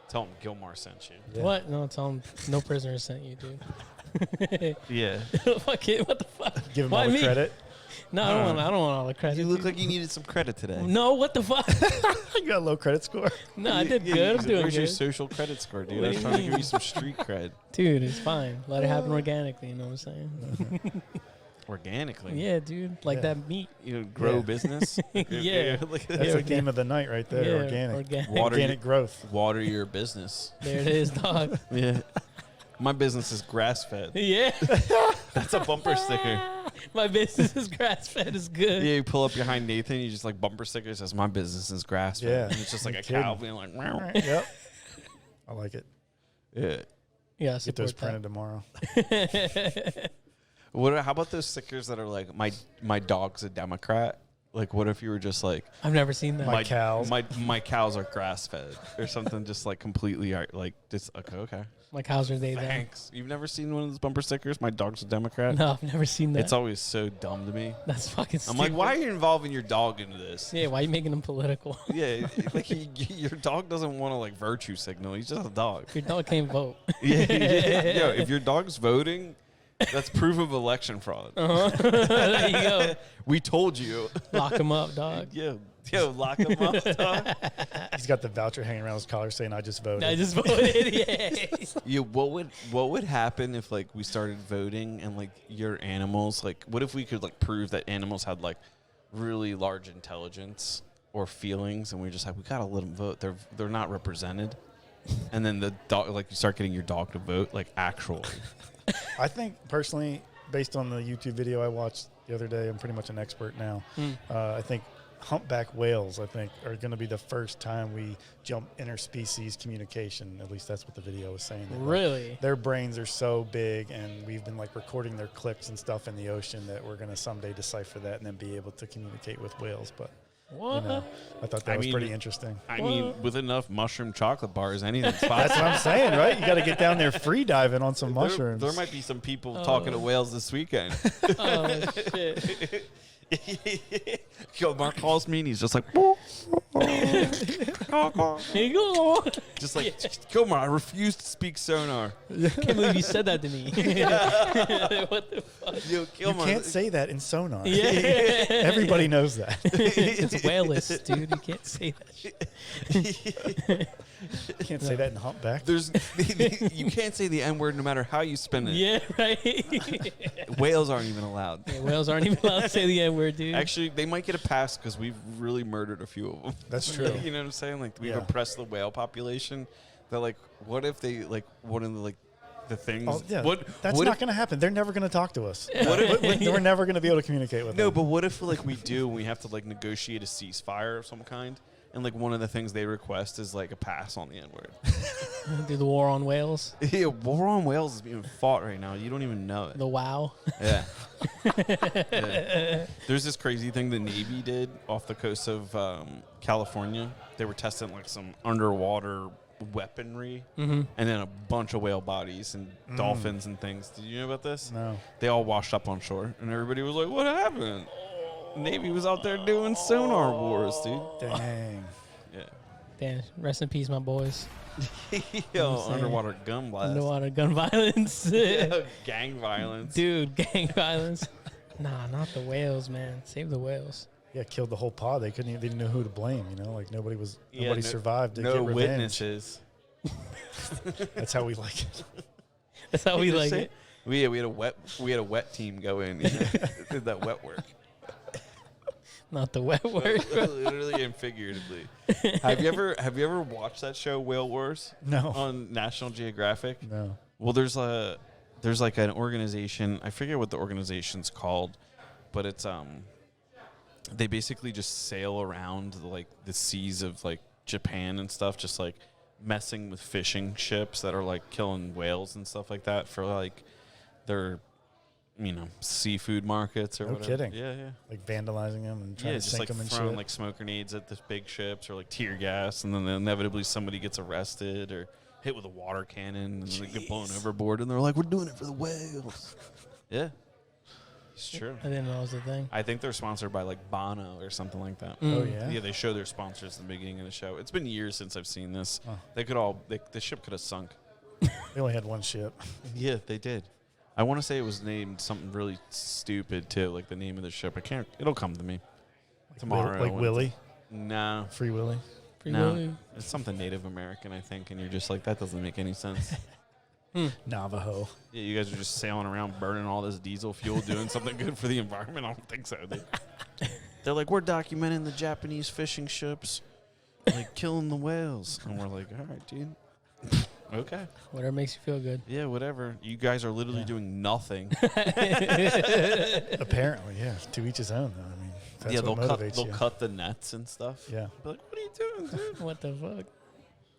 Tell him Gilmar sent you. Yeah. What? No, tell him no prisoners sent you, dude. Yeah. Fuck it. What the fuck? Give him Why all the me? credit. No, I don't want all the credit. You look dude. like you needed some credit today. No, what the fuck? You got a low credit score. No, I did good. I'm doing Where's your good. social credit score, dude? What I do was you trying to mean? give you some street cred. Dude, it's fine. Let it happen organically, you know what I'm saying? Organically. Yeah, dude. Like Yeah. that meat. Grow Yeah. business. Yeah. Look at That's that. the theme of the night right there. Yeah, Organic. organic. Organic growth. Water your business. There it is, dog. Yeah. My business is grass fed. Yeah. That's a bumper sticker. My business is grass fed is good. Yeah, you pull up behind Nathan, you just bumper sticker says, "My business is grass fed." Yeah. And it's just like a Kidding. cow being like, All "Meow." right. Yep. I like it. Yeah. Yeah, Get those support printed tomorrow. that. How about those stickers that are like, my dog's a Democrat? Like, what if you were just like, I've never seen that. My cows. my cows are grass fed or something, just completely just okay. My cows are they there. Thanks. You've never seen one of those bumper stickers? My dog's a Democrat. No, I've never seen that. It's always so dumb to me. That's fucking I'm stupid. like, why are you involving your dog into this? Yeah, why are you making them political? Yeah, your dog doesn't want to virtue signal. He's just a dog. Your dog can't vote. Yeah. If your dog's voting, that's proof of election fraud. There you go. We told you. Lock him up, dog. Yo, lock him up, dog. He's got the voucher hanging around his collar saying, "I just voted." I just voted. Yeah. Yeah, what would happen if we started voting and your animals what if we could prove that animals had really large intelligence or feelings and we're just we gotta let them vote. They're not represented. And then the dog you start getting your dog to vote actually. I think personally, based on the YouTube video I watched the other day, I'm pretty much an expert now. I think humpback whales, are going to be the first time we jump interspecies communication. At least that's what the video was saying. That, Really? their brains are so big, and we've been recording their clicks and stuff in the ocean that we're going to someday decipher that and then be able to communicate with whales. But What? I thought that was pretty interesting. I mean, with enough mushroom chocolate bars, anything's possible. That's what I'm saying, right? You got to get down there free diving on some mushrooms. There might be some people talking to whales this weekend. Oh, shit. Yo, Mark calls me and he's just like, Here you go. just Gilmar, I refuse to speak sonar. Can't believe you said that to me. What the fuck? Yo, You Gilmar, can't say that in sonar. Yeah. Everybody knows that. It's whaleless, dude. You can't say that shit. You can't say that in humpback. you can't say the N word no matter how you spin it. Yeah, right? Whales aren't even allowed. Yeah, whales aren't even allowed to say the N-word, dude. Actually, they might get a pass because we've really murdered a few of them. That's true. You know what I'm saying? We've Yeah. oppressed the whale population. That what if they one of the things? Oh, yeah. That's what not if- going to happen. They're never going to talk to us. What if- We're never going to be able to communicate with No, them. but what if we do and we have to negotiate a ceasefire of some kind, and one of the things they request is a pass on the N word. Do the war on whales? Yeah, war on whales is being fought right now. You don't even know it. The WoW. Yeah. Yeah. There's this crazy thing the Navy did off the coast of California. They were testing like some underwater weaponry and then a bunch of whale bodies and dolphins and things. Did you know about this? No. They all washed up on shore, and everybody was like, "What happened?" Navy was out there doing sonar wars, dude. Dang. Yeah. Damn. Rest in peace, my boys. Yo, underwater gun blast. Underwater gun violence. Gang violence. Dude, gang violence. Nah, not the whales, man. Save the whales. Yeah, killed the whole pod. They didn't know who to blame. You know, like nobody Yeah, survived to no get revenge. witnesses. That's how we like it. That's how we like it. We had a wet team go in. Did that wet work. Not the wet word. Literally and figuratively. Have you ever watched that show Whale Wars? No. On National Geographic? No. Well, there's like an organization. I forget what the organization's called, but it's they basically just sail around the seas of like Japan and stuff, just like messing with fishing ships that are like killing whales and stuff like that for like their seafood markets or No whatever. kidding. Yeah. Like vandalizing them and trying to just sink like them and throwing shit. like smoke grenades at the big ships or like tear gas, and then inevitably somebody gets arrested or hit with a water cannon and they get blown overboard, and they're like, "We're doing it for the whales." Yeah, it's true. I didn't know it was a thing. I think they're sponsored by like Bono or something like that. Oh yeah. Yeah, they show their sponsors at the beginning of the show. It's been years since I've seen this. Oh. The ship could have sunk. They only had one ship. Yeah, they did. I want to say it was named something really stupid too, like the name of the ship. It'll come to me tomorrow. Like Willie. No, Free Willie. Free no, Willy. it's something Native American, I think, and you're just like, that doesn't make any sense. Navajo. Yeah, you guys are just sailing around burning all this diesel fuel, doing something good for the environment. I don't think so, dude. They're like, we're documenting the Japanese fishing ships, like killing the whales, and we're like, all right, dude. Okay. Whatever makes you feel good. Yeah, whatever. You guys are literally doing nothing. Apparently, yeah. To each his own, though. I mean, that's Yeah, what motivates they'll you. cut the nets and stuff. Yeah. Be like, what are you doing, dude? What the fuck?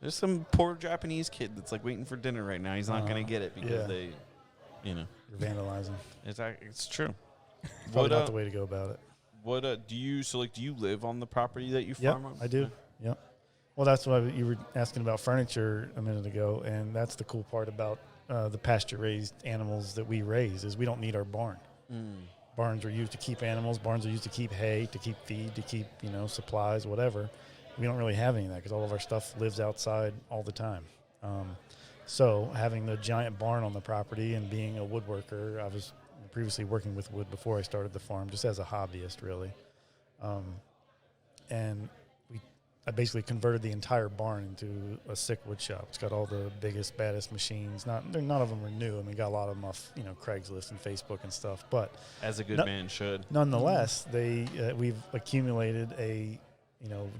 There's some poor Japanese kid that's like waiting for dinner right now. He's not gonna get it because yeah. they, You're vandalizing. it's true. Probably not the way to go about it. What do you live on the property that you Yep, farm on? I do. Yep. Well, that's why you were asking about furniture a minute ago, and that's the cool part about the pasture-raised animals that we raise is we don't need our barn. Barns are used to keep animals. Barns are used to keep hay, to keep feed, to keep supplies, whatever. We don't really have any of that because all of our stuff lives outside all the time. So having the giant barn on the property and being a woodworker, I was previously working with wood before I started the farm, just as a hobbyist, really. And I basically converted the entire barn into a sick wood shop. It's got all the biggest, baddest machines. None of them are new. I mean, got a lot of them off, Craigslist and Facebook and stuff. But As a good man should. nonetheless, we've accumulated a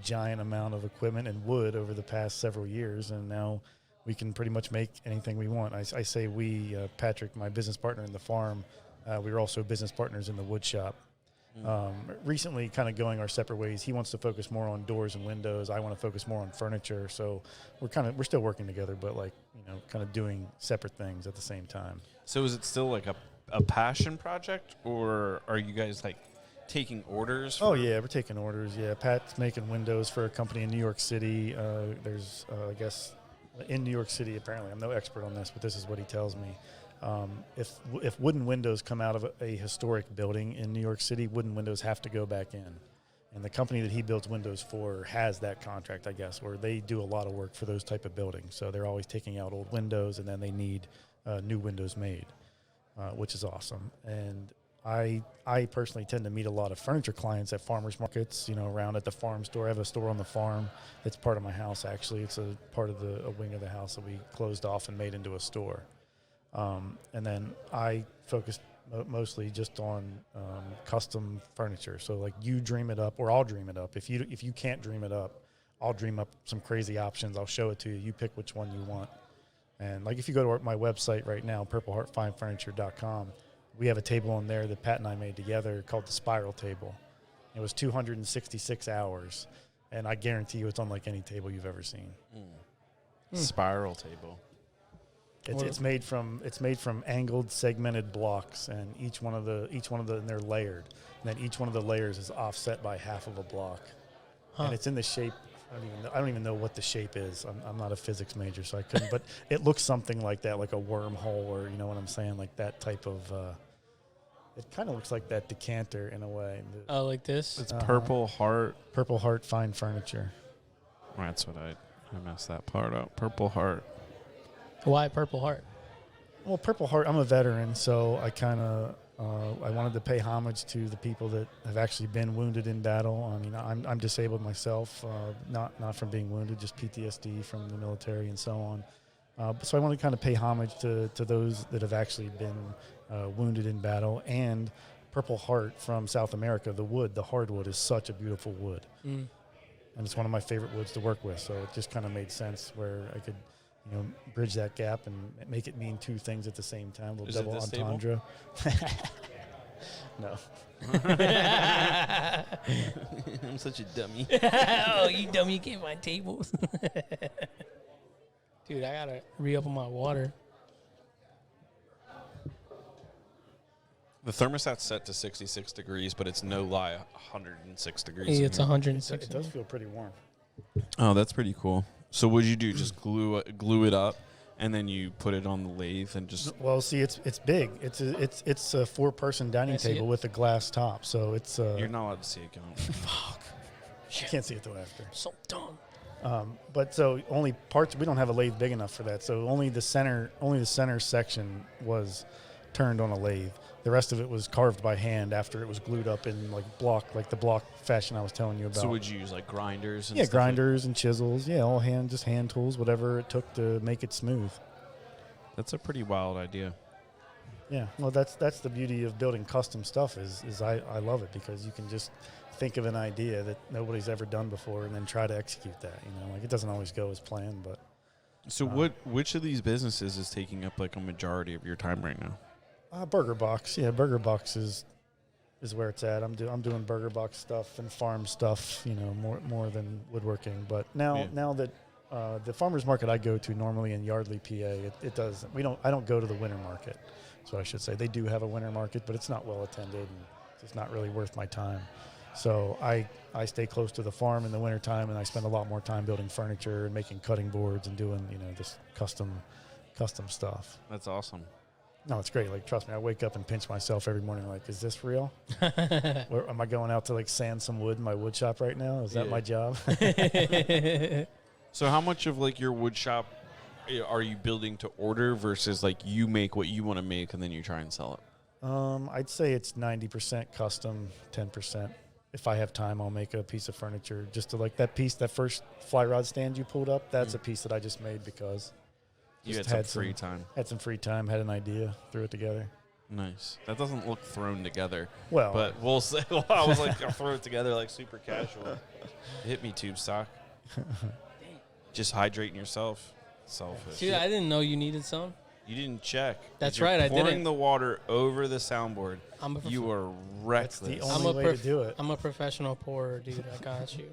giant amount of equipment and wood over the past several years, and now we can pretty much make anything we want. I say we, Patrick, my business partner in the farm, we were also business partners in the wood shop. Recently kind of going our separate ways. He wants to focus more on doors and windows. I want to focus more on furniture. So we're still working together, but kind of doing separate things at the same time. So is it still like a passion project, or are you guys like taking orders? Oh yeah, we're taking orders. Yeah, Pat's making windows for a company in New York City. There's, I guess, in New York City, apparently, I'm no expert on this, but this is what he tells me. If wooden windows come out of a historic building in New York City, wooden windows have to go back in. And the company that he builds windows for has that contract, I guess, where they do a lot of work for those type of buildings. So they're always taking out old windows, and then they need new windows made, which is awesome. And I personally tend to meet a lot of furniture clients at farmers markets, around at the farm store. I have a store on the farm that's part of my house, actually. It's a part of a wing of the house that we closed off and made into a store. And then I focused mostly just on custom furniture. So like you dream it up, or I'll dream it up. If you can't dream it up, I'll dream up some crazy options. I'll show it to you. You pick which one you want. And like if you go to my website right now, purpleheartfinefurniture.com, we have a table on there that Pat and I made together called the Spiral Table. It was 266 hours, and I guarantee you it's unlike any table you've ever seen. Spiral table. It's made from angled segmented blocks, and each one of the and they're layered, and then each one of the layers is offset by half of a block, and it's in the shape. I don't even know what the shape is. I'm not a physics major, so I couldn't. But it looks something like that, like a wormhole, or you know what I'm saying, like that type of. It kind of looks like that decanter in a way. Oh, like this? It's Purple Heart. Purple Heart Fine Furniture. That's what I messed that part up. Purple Heart. Why Purple Heart? Well, Purple Heart, I'm a veteran, so I kind of I wanted to pay homage to the people that have actually been wounded in battle. I mean, I'm disabled myself, not from being wounded, just PTSD from the military and so on. So I want to kind of pay homage to those that have actually been wounded in battle. And Purple Heart from South America, the hardwood is such a beautiful wood. And it's one of my favorite woods to work with, so it just kind of made sense where I could bridge that gap and make it mean two things at the same time. A little double entendre. No. I'm such a dummy. Oh, you dummy, you can't find tables. Dude, I gotta re-open my water. The thermostat's set to 66 degrees, but it's no lie 106 degrees. Hey, it's 106. It does feel pretty warm. Oh, that's pretty cool. So what'd you do? Just glue it up, and then you put it on the lathe and just. Well, see, it's big. It's a 4-person dining see table it? with a glass top. So it's. You're not allowed to see it going. Fuck. You can't see it till after. So dumb. But so only parts. We don't have a lathe big enough for that. So only the center section was turned on a lathe. The rest of it was carved by hand after it was glued up in like the block fashion I was telling you about. So would you use like grinders? And Yeah, stuff grinders and chisels. Yeah, all hand tools, whatever it took to make it smooth. That's a pretty wild idea. Yeah, well, that's the beauty of building custom stuff is I love it because you can just think of an idea that nobody's ever done before and then try to execute that. Like it doesn't always go as planned, but. So which of these businesses is taking up like a majority of your time right now? BERGER Box. Yeah, BERGER Box is where it's at. I'm doing BERGER Box stuff and farm stuff, more than woodworking. But now that the farmers market I go to normally in Yardley, PA, it does. I don't go to the winter market. So I should say they do have a winter market, but it's not well attended and it's just not really worth my time. So I stay close to the farm in the wintertime, and I spend a lot more time building furniture and making cutting boards and doing this custom stuff. That's awesome. No, it's great. Like, trust me, I wake up and pinch myself every morning. Like, is this real? Or am I going out to like sand some wood in my wood shop right now? Is that my job? So how much of like your wood shop are you building to order versus like you make what you want to make and then you try and sell it? I'd say it's 90% custom, 10%. If I have time, I'll make a piece of furniture just to like that first fly rod stand you pulled up. That's a piece that I just made because. You had some free time. Had some free time, had an idea, threw it together. Nice. That doesn't look thrown together. Well. But we'll say, I was like, I'll throw it together like super casual. Hit me, tube stock. Just hydrating yourself. Selfish. Dude, I didn't know you needed some. You didn't check. That's You're right, I didn't. pouring the water over the soundboard. You were reckless. That's the only way to do it. I'm a professional pourer, dude. I got you.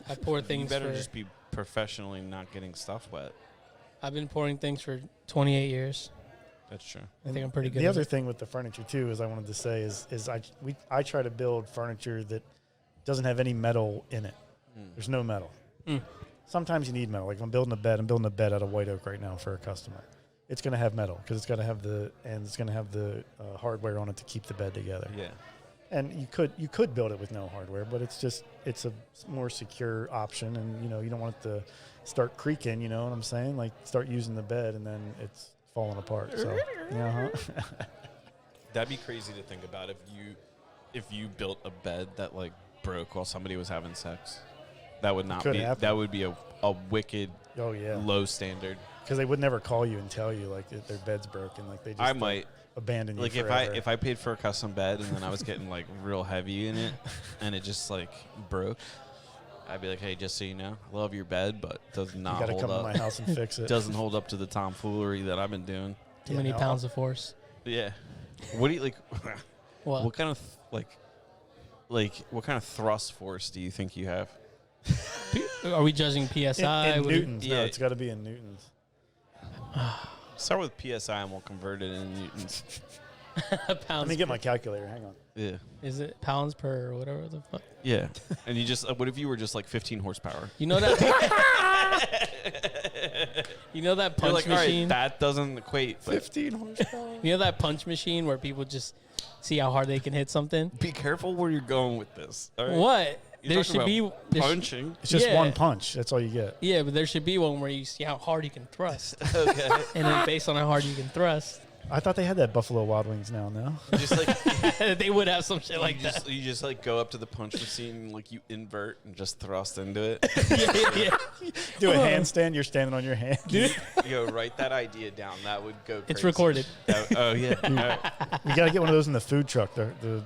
I pour things. You better just be professionally not getting stuff wet. I've been pouring things for 28 years. That's true. I think I'm pretty good. The other thing with the furniture too is I wanted to say is I try to build furniture that doesn't have any metal in it. There's no metal. Sometimes you need metal. Like I'm building a bed out of white oak right now for a customer. It's going to have metal because it's going to have the hardware on it to keep the bed together. Yeah. And you could build it with no hardware, but it's a more secure option, and you don't want it to start creaking. You know what I'm saying? Like start using the bed, and then it's falling apart. So That'd be crazy to think about if you built a bed that like broke while somebody was having sex. That would not be. Happen. That would be a wicked low standard. Because they would never call you and tell you like their bed's broken. Like they just might abandon you. Like forever. if I paid for a custom bed and then I was getting like real heavy in it and it just like broke, I'd be like, hey, just so you know, I love your bed, but it does not hold up. You got to come to my house and fix it. Doesn't hold up to the tomfoolery that I've been doing. Too many pounds of force. Yeah. What do you like? What? What kind of what kind of thrust force do you think you have? Are we judging PSI? In What do you- newtons. Yeah. No, it's got to be in newtons. Start with PSI and we'll convert it in newtons. Let pounds? me get my calculator. Hang on. Yeah. Is it pounds per or whatever the fuck? Yeah. And you just, what if you were just like 15 horsepower? You know that? You know that You're punch like, all right, machine? that doesn't equate. But 15 horsepower. You know that punch machine where people just see how hard they can hit something? be careful where you're going with this. All right? What? You're There talking should about be there sh- punching. It's just Yeah. one punch. That's all you get. yeah, but there should be one where you see how hard you can thrust, Okay. and then based on how hard you can thrust, I thought they had that Buffalo Wild Wings now. No. Just like they would have some shit like you that. just, you just like go up to the punch machine and like you invert and just thrust into it. yeah. Do a handstand. You're standing on your hand. Yo, write that idea down. That would go crazy. It's recorded. Oh yeah. You got to get one of those in the food truck. The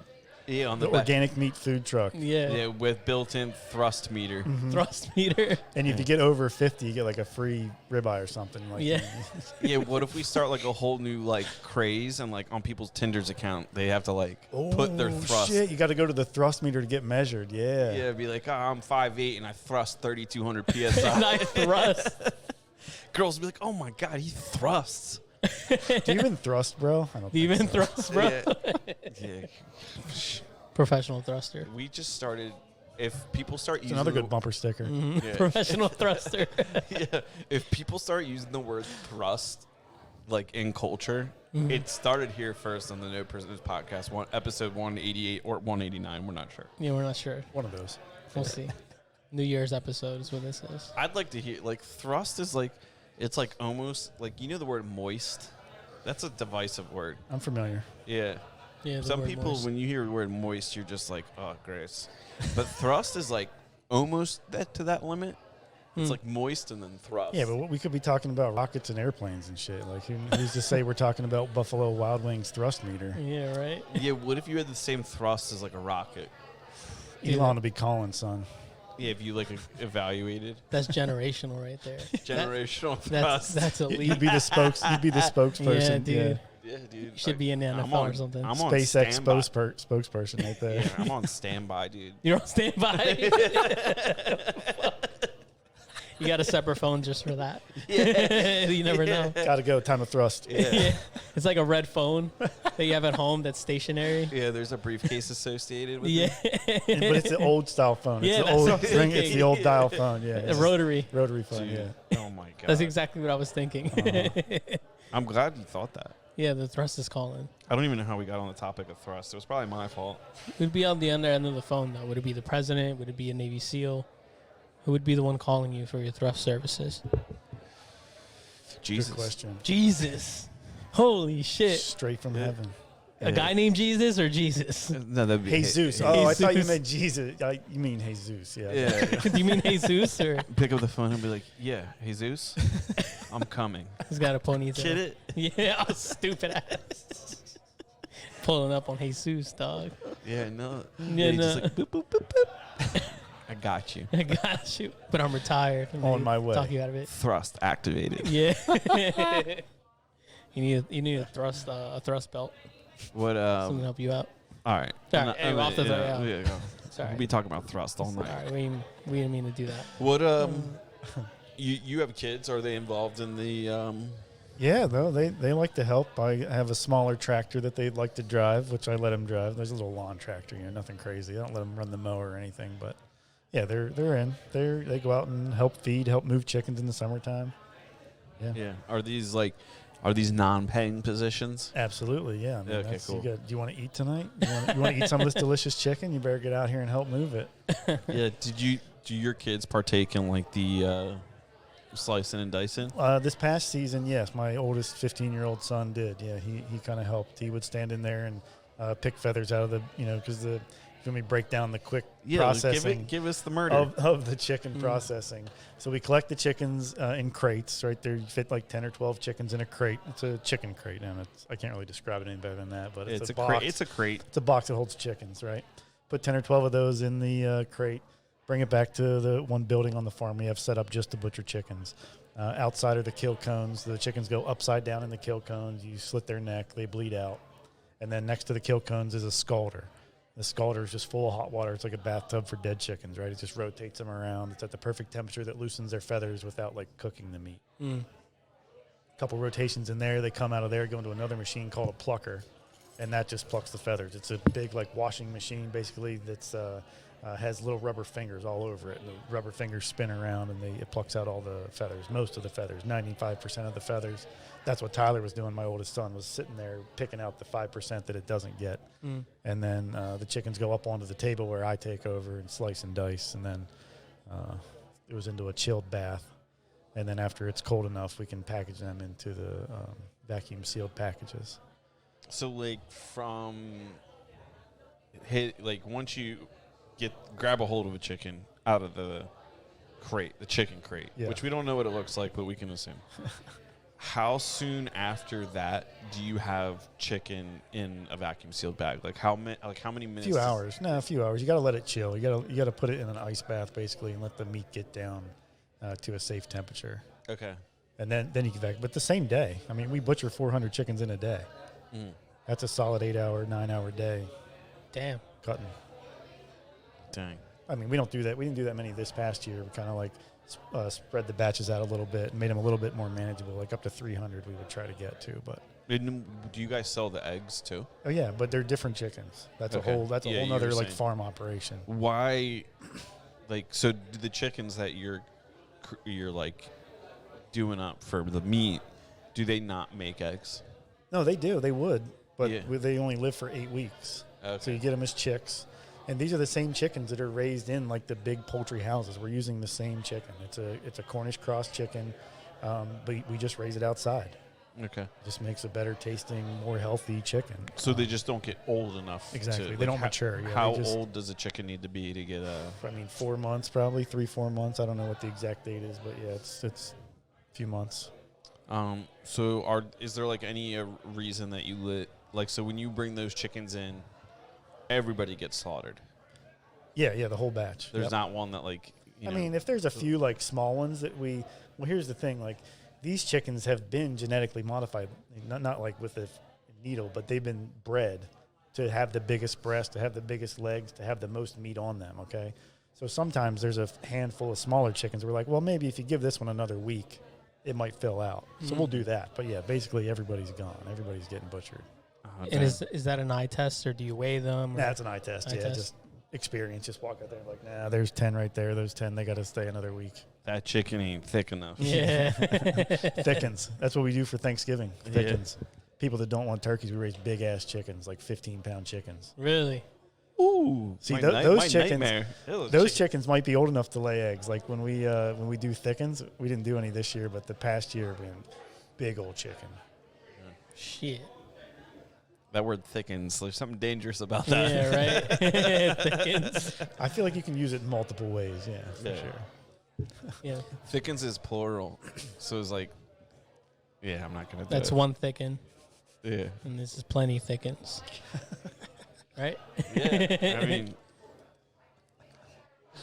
Yeah, on the the back. organic meat food truck. Yeah. Yeah, with built-in thrust meter. Thrust meter. And if you get over 50, you get like a free ribeye or something. Like Yeah. Yeah, what if we start like a whole new like craze and like on people's Tinder's account they have to like put their thrust. Shit, you got to go to the thrust meter to get measured. Yeah. Yeah, be like, oh, I'm 5'8" and I thrust 3,200 psi. Not thrust. Girls be like, oh my god, he thrusts. Do you even thrust, bro? I don't Do you think even so. thrust, bro? Yeah. Professional thruster. We just started. If people start It's using another the- good bumper sticker. Yeah. Professional thruster. Yeah. If people start using the word thrust, like in culture, it started here first on the No Prisoners podcast, episode 188 or 189. We're not sure. Yeah, we're not sure. One of those. We'll see. New Year's episode is what this is. I'd like to hear like thrust is like it's like almost like you know the word moist. That's a divisive word. I'm familiar. Yeah. Yeah. the Some word people, moist. when you hear the word moist, you're just like, oh, gross. But thrust is like almost that to that limit. It's like moist and then thrust. Yeah, but we could be talking about rockets and airplanes and shit. Like, who's to say we're talking about Buffalo Wild Wings thrust meter? Yeah, right? Yeah, what if you had the same thrust as like a rocket? Yeah. Elon will be calling, son. Yeah, if you like evaluated That's generational right there. generational That's thrust. that's elite. You'd be the spokesperson. Yeah, dude. Yeah, dude. You should be in the NFL or something. I'm on SpaceX standby. spokesperson right there. Yeah, I'm on standby, dude. You're on standby. You got a separate phone just for that. Yeah. You never know. Gotta go. Time to thrust. Yeah. Yeah. It's like a red phone that you have at home that's stationary. Yeah, there's a briefcase associated with Yeah. it. But it's the old style phone. Yeah, It's the that's old what I'm ring. It's thinking. the old dial phone. Yeah. A It's rotary. rotary phone. Dude. Yeah. Oh my god. That's exactly what I was thinking. I'm glad you thought that. Yeah, the thrust is calling. I don't even know how we got on the topic of thrust. It was probably my fault. Who'd be on the other end of the phone, though? Would it be the president? Would it be a Navy SEAL? Who would be the one calling you for your thrust services? Jesus. Good question. Jesus. Holy shit. Straight from Yeah. heaven. A guy named Jesus or Jesus? No, that'd be Jesus. Je- Oh, I thought you Jesus. meant Jesus. You mean Jesus. Yeah. Yeah. Do you mean Jesus or Pick up the phone and be like, "Yeah, Jesus, I'm coming." he's got a ponytail? Kid it. Yeah, oh, stupid ass. Pulling up on Jesus, dog. Yeah, no. Yeah, He just no. like, boop, boop, boop, boop. I got you. I got you. But I'm retired. And On they my way. Talk you out of it. Thrust activated. Yeah. you need a thrust belt. What? Something to help you out. All right. Sorry, anyway, off the yeah, throw, yeah, go. Sorry. We'll be talking about thrust all night. Sorry, we didn't mean to do that. What? You have kids? Are they involved in the? Yeah, though they like to help. I have a smaller tractor that they like to drive, which I let them drive. There's a little lawn tractor, nothing crazy. I don't let them run the mower or anything, but yeah, they're in. They go out and help feed, help move chickens in the summertime. Yeah, Yeah. Are these non-paying positions? absolutely. Yeah. I mean, Okay, cool. do you want to eat tonight? You want to eat some of this delicious chicken? You better get out here and help move it. Yeah. Do your kids partake in like the slicing and dicing? This past season, yes, my oldest 15-year-old son did. Yeah, he kind of helped. He would stand in there and pick feathers out of the, because when we break down the quick processing give us the murder. of the chicken processing. So we collect the chickens in crates, right there. You fit like 10 or 12 chickens in a crate. It's a chicken crate, and I can't really describe it any better than that, but it's a box. It's a crate. It's a box that holds chickens, right? Put 10 or 12 of those in the crate. Bring it back to the one building on the farm we have set up just to butcher chickens. Outside are the kill cones. The chickens go upside down in the kill cones. You slit their neck. They bleed out. And then next to the kill cones is a scalder. The scalder is just full of hot water. It's like a bathtub for dead chickens, right? It just rotates them around. It's at the perfect temperature that loosens their feathers without like cooking the meat. Couple rotations in there, they come out of there, go into another machine called a plucker, and that just plucks the feathers. It's a big like washing machine basically that's has little rubber fingers all over it, and the rubber fingers spin around, and it plucks out all the feathers, most of the feathers, 95% of the feathers. That's what Tyler was doing. My oldest son was sitting there picking out the 5% that it doesn't get, and then the chickens go up onto the table where I take over and slice and dice, and then it goes into a chilled bath. And then after it's cold enough, we can package them into the vacuum sealed packages. So like once you grab a hold of a chicken out of the crate, the chicken crate, which we don't know what it looks like, but we can assume. How soon after that do you have chicken in a vacuum sealed bag? Like how many minutes? A few hours. No, a few hours. You got to let it chill. You got to put it in an ice bath basically and let the meat get down to a safe temperature. Okay. And then you can vacuum. But the same day. I mean, we butcher 400 chickens in a day. That's a solid 8-hour, 9-hour day. Damn. Cutting. Dang. I mean, we don't do that. We didn't do that many this past year. We kind of like spread the batches out a little bit and made them a little bit more manageable. Like up to 300 we would try to get to. But do you guys sell the eggs too? Oh yeah, but they're different chickens. That's okay. a whole other like farm operation. Why? Like, so do the chickens that you're like doing up for the meat, do they not make eggs? No, they do. They would, but they only live for 8 weeks. Okay. So you get them as chicks. And these are the same chickens that are raised in like the big poultry houses. We're using the same chicken. It's a Cornish cross chicken, but we just raise it outside. Okay. It just makes a better tasting, more healthy chicken. So they just don't get old enough. Exactly. They don't mature. Yeah, how old does a chicken need to be to get a? I mean, 4 months probably, 3-4 months. I don't know what the exact date is, but yeah, it's a few months. So is there like any reason that you so when you bring those chickens in, everybody gets slaughtered? Yeah, the whole batch. There's not one that like. I mean, if there's a few like small ones that here's the thing, like these chickens have been genetically modified, not like with a needle, but they've been bred to have the biggest breast, to have the biggest legs, to have the most meat on them. Okay, so sometimes there's a handful of smaller chickens. We're like, well, maybe if you give this one another week, it might fill out. So we'll do that. But yeah, basically everybody's gone. Everybody's getting butchered. And is that an eye test, or do you weigh them? Nah, it's an eye test. Just experience. Just walk out there and like, nah, there's 10 right there. Those 10, they got to stay another week. That chicken ain't thick enough. Yeah. Thickens. That's what we do for Thanksgiving. Thickens. Yeah. People that don't want turkeys, we raise big-ass chickens, like 15-pound chickens. Really? Ooh. See, those chickens might be old enough to lay eggs. Like when we do thickens, we didn't do any this year, but the past year, we had big old chicken. Shit. That word thickens. There's something dangerous about that. Yeah, right. Thickens. I feel like you can use it in multiple ways. Yeah, for sure. Yeah. Thickens is plural, so it's like, yeah, I'm not gonna do That's it. one thicken. Yeah. And this is plenty thickens. Right? Yeah. I mean,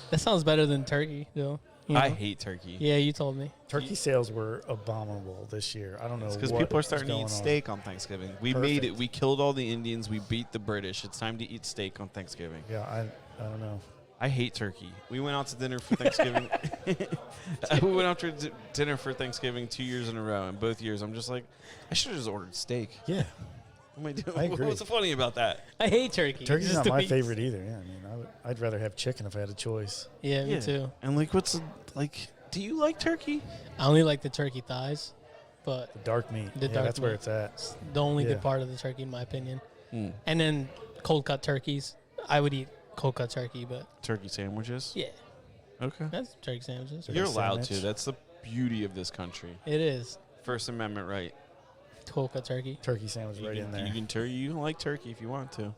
that sounds better than turkey, though. You know? I hate turkey. Yeah, you told me. Turkey sales were abominable this year. I don't know. Because people are starting to eat steak on Thanksgiving. We made it. We killed all the Indians. We beat the British. It's time to eat steak on Thanksgiving. Yeah, I don't know. I hate turkey. We went out to dinner for Thanksgiving. We went out to dinner for Thanksgiving 2 years in a row, and both years I'm just like, I should have just ordered steak. Yeah. What am I doing? I agree. What's funny about that? I hate turkey. Turkey's not my favorite either. Yeah, I mean, I'd rather have chicken if I had a choice. Yeah, me too. And like, do you like turkey? I only like the turkey thighs, but the dark meat. That's where it's at. It's the only good part of the turkey, in my opinion. Mm. And then cold cut turkeys. I would eat cold cut turkey, but turkey sandwiches. Yeah. Okay. That's turkey sandwiches. You're allowed to. That's the beauty of this country. It is. First Amendment right. Cold cut turkey. Turkey sandwich right in there. You can like turkey if you want to.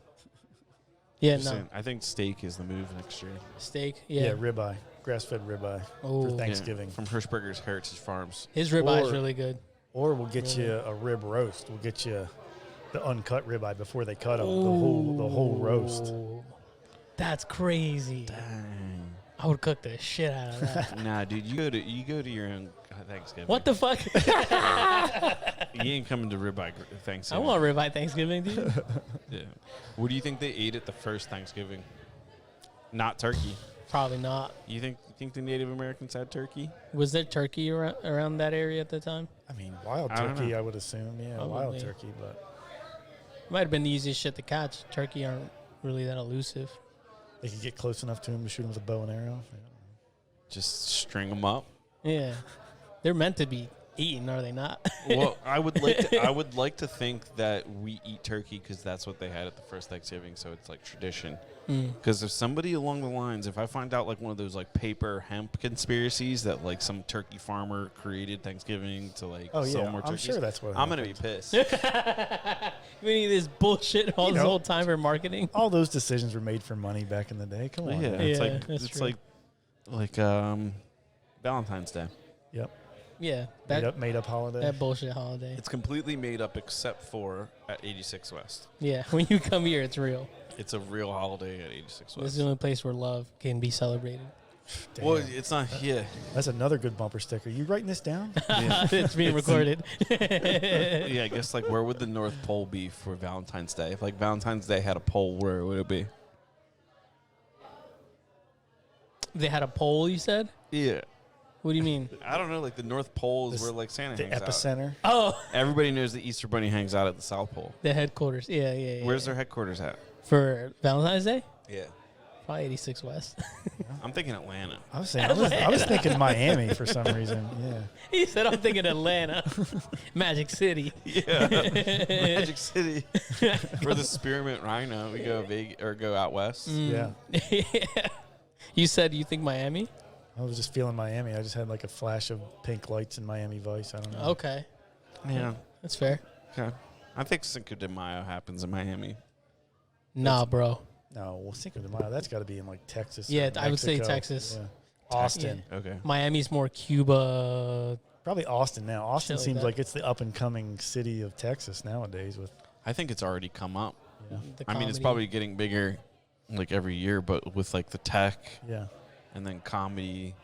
Yeah, Just no. saying, I think steak is the move next year. Steak, yeah. Yeah, ribeye. Grass-fed ribeye for Thanksgiving. From Hershberger's Heritage Farms. His ribeye is really good. Or we'll get you a rib roast. We'll get you the uncut ribeye before they cut them. The whole roast. That's crazy. Dang. I would cook the shit out of that. Nah, dude, you go to your own Thanksgiving. What the fuck? You ain't coming to ribeye I Thanksgiving. want ribeye Thanksgiving, dude. Yeah. What do you think they ate at the first Thanksgiving? Not turkey. Probably not. You think the Native Americans had turkey? Was there turkey around that area at the time? I mean, wild I don't turkey, know. I would assume. Yeah, Probably. wild turkey, but Might have been the easiest shit to catch. Turkey aren't really that elusive. they could get close enough to him to shoot him with a bow and arrow. Yeah. Just string them up. Yeah. They're meant to be eaten, are they not? Well, I would like to think that we eat turkey because that's what they had at the first Thanksgiving, so it's like tradition. Because if somebody along the lines, if I find out like one of those like paper hemp conspiracies that like some turkey farmer created Thanksgiving to like sell more turkeys, I'm sure that's what I'm gonna be happened. pissed. We need this bullshit all this know, whole time for marketing. All those decisions were made for money back in the day. Come on. Yeah, man. it's Yeah, like that's it's true. like Valentine's Day. Yep. Yeah, Made up holiday. that bullshit holiday. It's completely made up except for at 86 West. Yeah, when you come here, it's real. It's a real holiday at 86 This West. is the only place where love can be celebrated. Damn. Well, it's not here. That's another good bumper sticker. You writing this down? Yeah. It's being recorded. Yeah, I guess like where would the North Pole be for Valentine's Day? If like Valentine's Day had a pole, where would it be? They had a poll, you said? Yeah. What do you mean? I don't know, like the North Pole is This- where like Santa The hangs out. epicenter. Oh, Everybody knows the Easter Bunny hangs out at the South Pole. the headquarters. Yeah. Where's their headquarters at? For Valentine's Day? Yeah. Probably 86 West. I'm thinking Atlanta. I was saying, I was thinking Miami for some reason. Yeah. He said, I'm thinking Atlanta. Magic City. Yeah. Magic City. For the Spearmint Rhino, we go go out west. Yeah. Yeah. You said you think Miami? I was just feeling Miami. I just had like a flash of pink lights in Miami Vice. I don't know. Okay. Yeah. That's fair. Okay. I think Cinco de Mayo happens in Miami. Nah, bro. No, well, Cinco de Mayo, that's got to be in like Texas. Yeah, or I would say Mexico. Texas. Yeah. Austin. Okay. Miami's more Cuba. Probably Austin now. Austin Shit like seems that. like it's the up and coming city of Texas nowadays with, I think it's already come up. yeah. The I mean, it's comedy. probably getting bigger like every year, but with like the tech Yeah. and then comedy.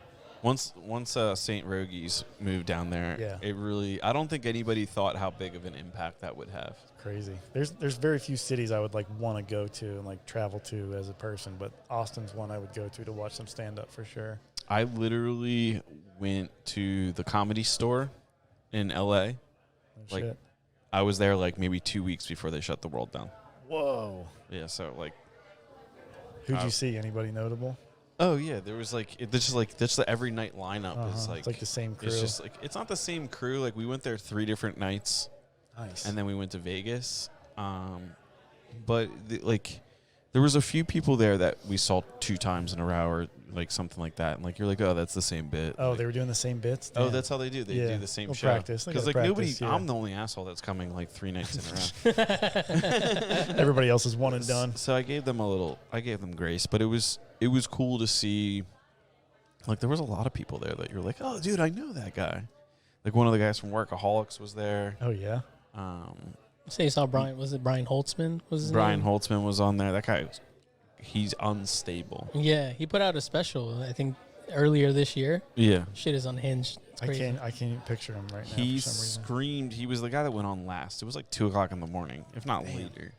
Once St. Rogies moved down there, Yeah. it really, I don't think anybody thought how big of an impact that would have. Crazy. There's very few cities I would like want to go to and like travel to as a person, but Austin's one I would go to watch them stand up for sure. I literally went to the Comedy Store in LA. No Like- shit. I was there like maybe 2 weeks before they shut the world down. Whoa. Yeah, so like, Who'd Uh, you see? Anybody notable? oh yeah, there was like, there's just the every night lineup is like, it's like the same crew. it's just like, it's not the same crew. Like we went there 3 different nights. nice. And then we went to Vegas. But like, there was a few people there that we saw 2 times in a row, or like something like that. And like, you're like, oh, that's the same bit. oh, Like, they were doing the same bits? oh, Damn. that's how they do. They Yeah. do the same They'll show. practice. They Because gotta like nobody, practice, yeah. I'm the only asshole that's coming like 3 nights in a row. Everybody else is one and done. So I gave them grace, but it was cool to see. Like there was a lot of people there that you're like, oh, dude, I know that guy. Like one of the guys from Workaholics was there. Oh, yeah. Say you saw Brian. Was it Brian Holtzman? Was his Brian name? Holtzman was on there. That guy, he's unstable. Yeah, he put out a special, I think, earlier this year. Yeah. Shit is unhinged. It's crazy. I can't even picture him right now He for some reason. screamed. He was the guy that went on last. It was like 2 o'clock in the morning, if not later.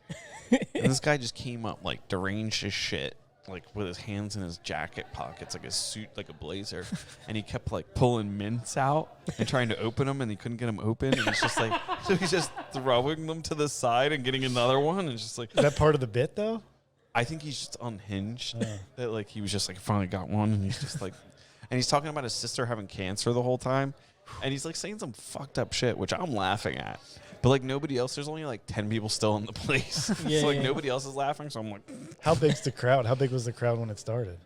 And this guy just came up like deranged as shit, like with his hands in his jacket pockets, like a suit, like a blazer. And he kept like pulling mints out and trying to open them, and he couldn't get them open. And he's just like, so he's just throwing them to the side and getting another one. And it's just like, Is that part of the bit, though? I think he's just unhinged. Yeah. That like he was just like finally got one, and he's just like, and he's talking about his sister having cancer the whole time, and he's like saying some fucked up shit, which I'm laughing at. But like nobody else, there's only like 10 people still in the place. Yeah, so like yeah. nobody else is laughing. So I'm like, How big's the crowd? How big was the crowd when it started?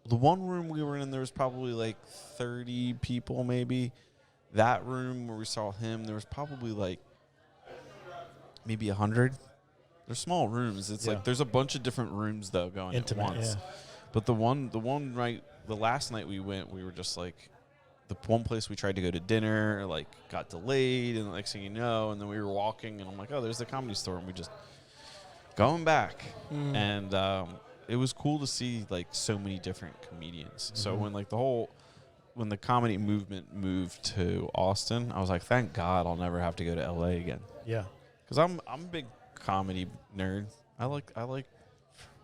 the one room we were in, there was probably like 30 people maybe. That room where we saw him, there was probably like maybe 100. They're small rooms. It's Yeah. like there's a bunch of different rooms though going Intimate, at once. yeah. But the last night we went, we were just like, the one place we tried to go to dinner like got delayed, and the next thing you know, and then we were walking, and I'm like, oh, there's the Comedy Store, and we just going back, and it was cool to see like so many different comedians. So when like the whole when the comedy movement moved to Austin, I was like, thank God I'll never have to go to LA again. Yeah. Because I'm a big comedy nerd. I like,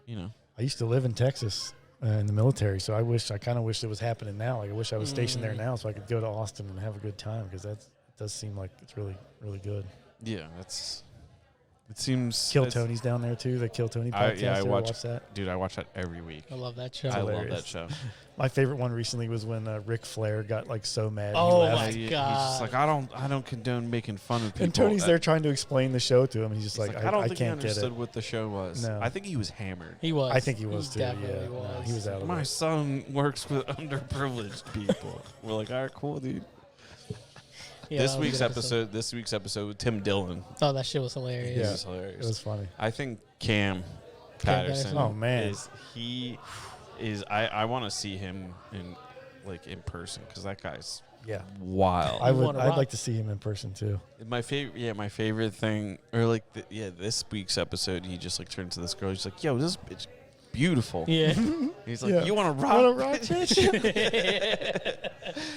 you know. I used to live in Texas in the military, so I kind of wish it was happening now. Like I wish I was stationed there now so I could go to Austin and have a good time, because it does seem like it's really, really good. Yeah, it seems. Kill Tony's down there too. The Kill Tony podcast. I watch that. Dude, I watch that every week. I love that show. I love that show. My favorite one recently was when Ric Flair got like so mad. Oh he my left. He's God. just like, I don't condone making fun of people. And Tony's there trying to explain the show to him. He's just He's like, I don't I think he can't get understood it. what the show was. No. I think he was hammered. He was. I think he was too. Definitely Yeah, was. No, he was out of My it. son works with underprivileged people. We're like, all right, cool, dude. Yeah, this that was a week's good episode with Tim Dillon. Oh, that shit was hilarious. Yeah. It was hilarious. It was funny. I think Cam Patterson. Oh, man. I want to see him in person, because that guy's Yeah. wild. I'd wanna rock. like to see him in person too. My favorite thing, or like this week's episode, he just like turned to this girl. He's like, "Yo, this bitch beautiful." Yeah. He's like, Yeah. "You want to rock?" Wanna rock, bitch?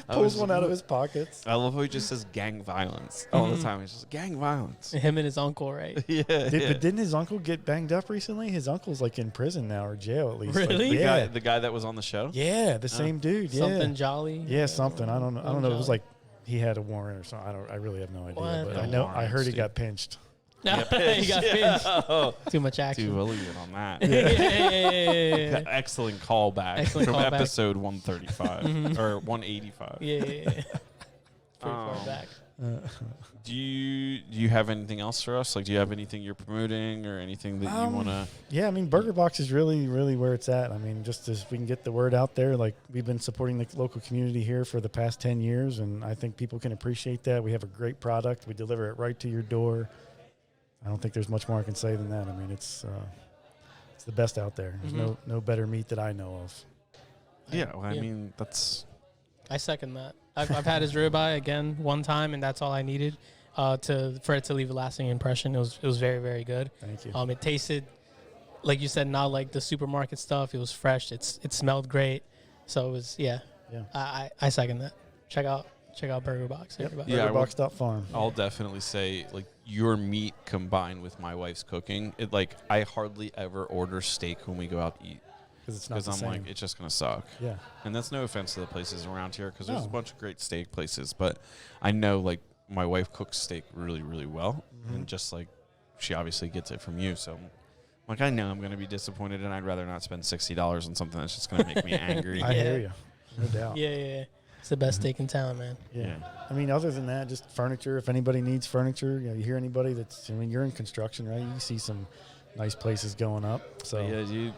Pulls one out of his pockets. I love how he just says gang violence all the time. He's just gang violence. Him and his uncle, right? Yeah, But yeah. didn't his uncle get banged up recently? His uncle's like in prison now, or jail at least. Really? Like, yeah. The guy that was on the show. Yeah, the same dude. Yeah. Something jolly. Yeah, something. I don't know. It was Jolly. like he had a warrant or something. I really have no idea. What? But No I know. I warrants, heard he dude. got pinched. No, he got pinched. Oh, Too much action. dude, we'll leave it on that. Yeah. Excellent callback Excellent from callback. episode 135 or 185. Yeah. Pretty far back. Do you have anything else for us? Like, do you have anything you're promoting or anything that you want to? Yeah, I mean, Burger Box is really, really where it's at. I mean, just as we can get the word out there, like we've been supporting the local community here for the past 10 years, and I think people can appreciate that. We have a great product. We deliver it right to your door. I don't think there's much more I can say than that. I mean, it's the best out there. There's no better meat that I know of. Yeah, well, I Yeah. mean, that's I second that. I've had his ribeye again one time, and that's all I needed for it to leave a lasting impression. It was very, very good. Thank you. It tasted, like you said, not like the supermarket stuff. It was fresh. It smelled great. So it was Yeah. I second that. Check out Burger Box. Yep. Everybody. Yeah, BurgerBox.farm. I'll definitely say, like, your meat combined with my wife's cooking. It like I hardly ever order steak when we go out to eat, Because it's not because the I'm same. like, it's just gonna suck. Yeah. And that's no offense to the places around here, because there's a No. bunch of great steak places, but I know like my wife cooks steak really, really well, and just like she obviously gets it from you, so like I know I'm gonna be disappointed, and I'd rather not spend $60 on something that's just gonna make me angry. I Yeah. hear you. No doubt. Yeah. It's the best steak in town, man. Yeah. I mean, other than that, just furniture. If anybody needs furniture, you hear anybody you're in construction, right? You see some nice places going up. So Yeah, dude.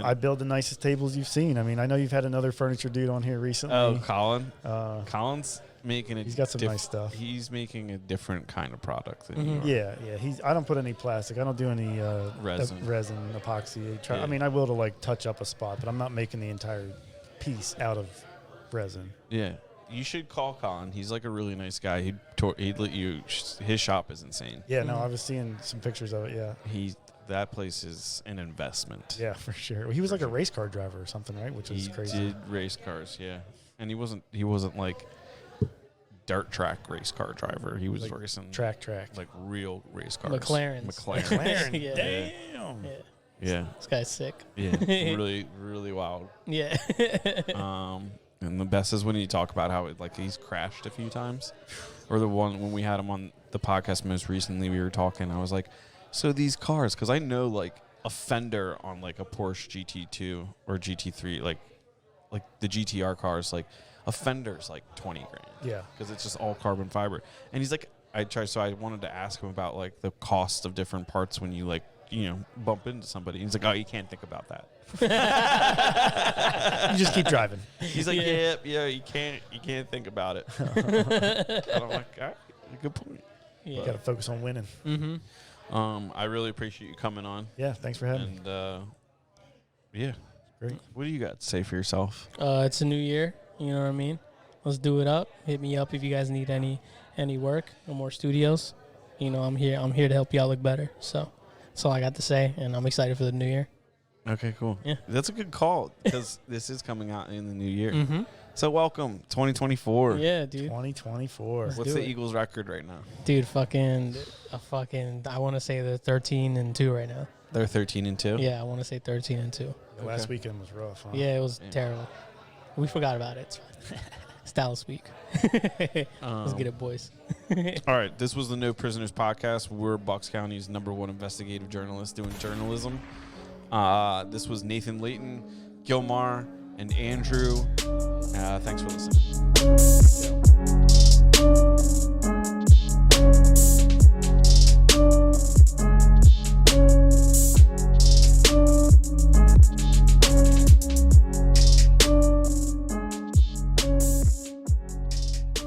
I build the nicest tables you've seen. I mean, I know you've had another furniture dude on here recently. Oh, Colin. Uh, Colin's making a. he's got some nice stuff. He's making a different kind of product than you are. Yeah. I don't put any plastic. I don't do any Resin. epoxy. Yeah. I mean, I will to like touch up a spot, but I'm not making the entire piece out of resin. Yeah. You should call Colin. He's like a really nice guy. He'd let you. His shop is insane. Yeah. No, I was seeing some pictures of it. Yeah. That place is an investment. Yeah, for sure. Well, he was like a race car driver or something, right? Which is He crazy. did race cars, yeah. And he wasn't like dirt track race car driver. He was Like racing Track. like real race cars. McLarens. McLaren. Yeah. Damn. Yeah. Yeah. This guy's sick. Yeah. Really, really wild. Yeah. And the best is when you talk about how he's crashed a few times. Or the one when we had him on the podcast most recently, we were talking. I was like, so these cars, because I know like a fender on like a Porsche GT2 or GT3, like the GTR cars, like a fender's like 20 grand. Yeah. Because it's just all carbon fiber. And he's like, I wanted to ask him about like the cost of different parts when you bump into somebody. He's like, oh, you can't think about that. You just keep driving. He's like, yeah, you can't think about it. And I'm like, all right, good point. You got to focus on winning. Mm-hmm. I really appreciate you coming on. Yeah, thanks for having me. And yeah, Great. What do you got to say for yourself? It's a new year. You know what I mean? Let's do it up. Hit me up if you guys need any work or more studios. I'm here to help y'all look better. So that's all I got to say, and I'm excited for the new year. Okay, cool. Yeah. That's a good call because this is coming out in the new year. Mm-hmm. So welcome, 2024. Yeah, dude. 2024. Let's What's do the it. Eagles record right now? Dude, I want to say they're 13-2 right now. They're 13-2. Yeah, I want to say 13-2. Last weekend was rough, huh? Yeah, it was Yeah. terrible. We forgot about it. It's fine. It's Dallas week. Let's get it, boys. All right, this was the No Prisoners podcast. We're Bucks County's #1 investigative journalist doing journalism. This was Nathan, Layton, Gilmar, and Andrew. Thanks for listening.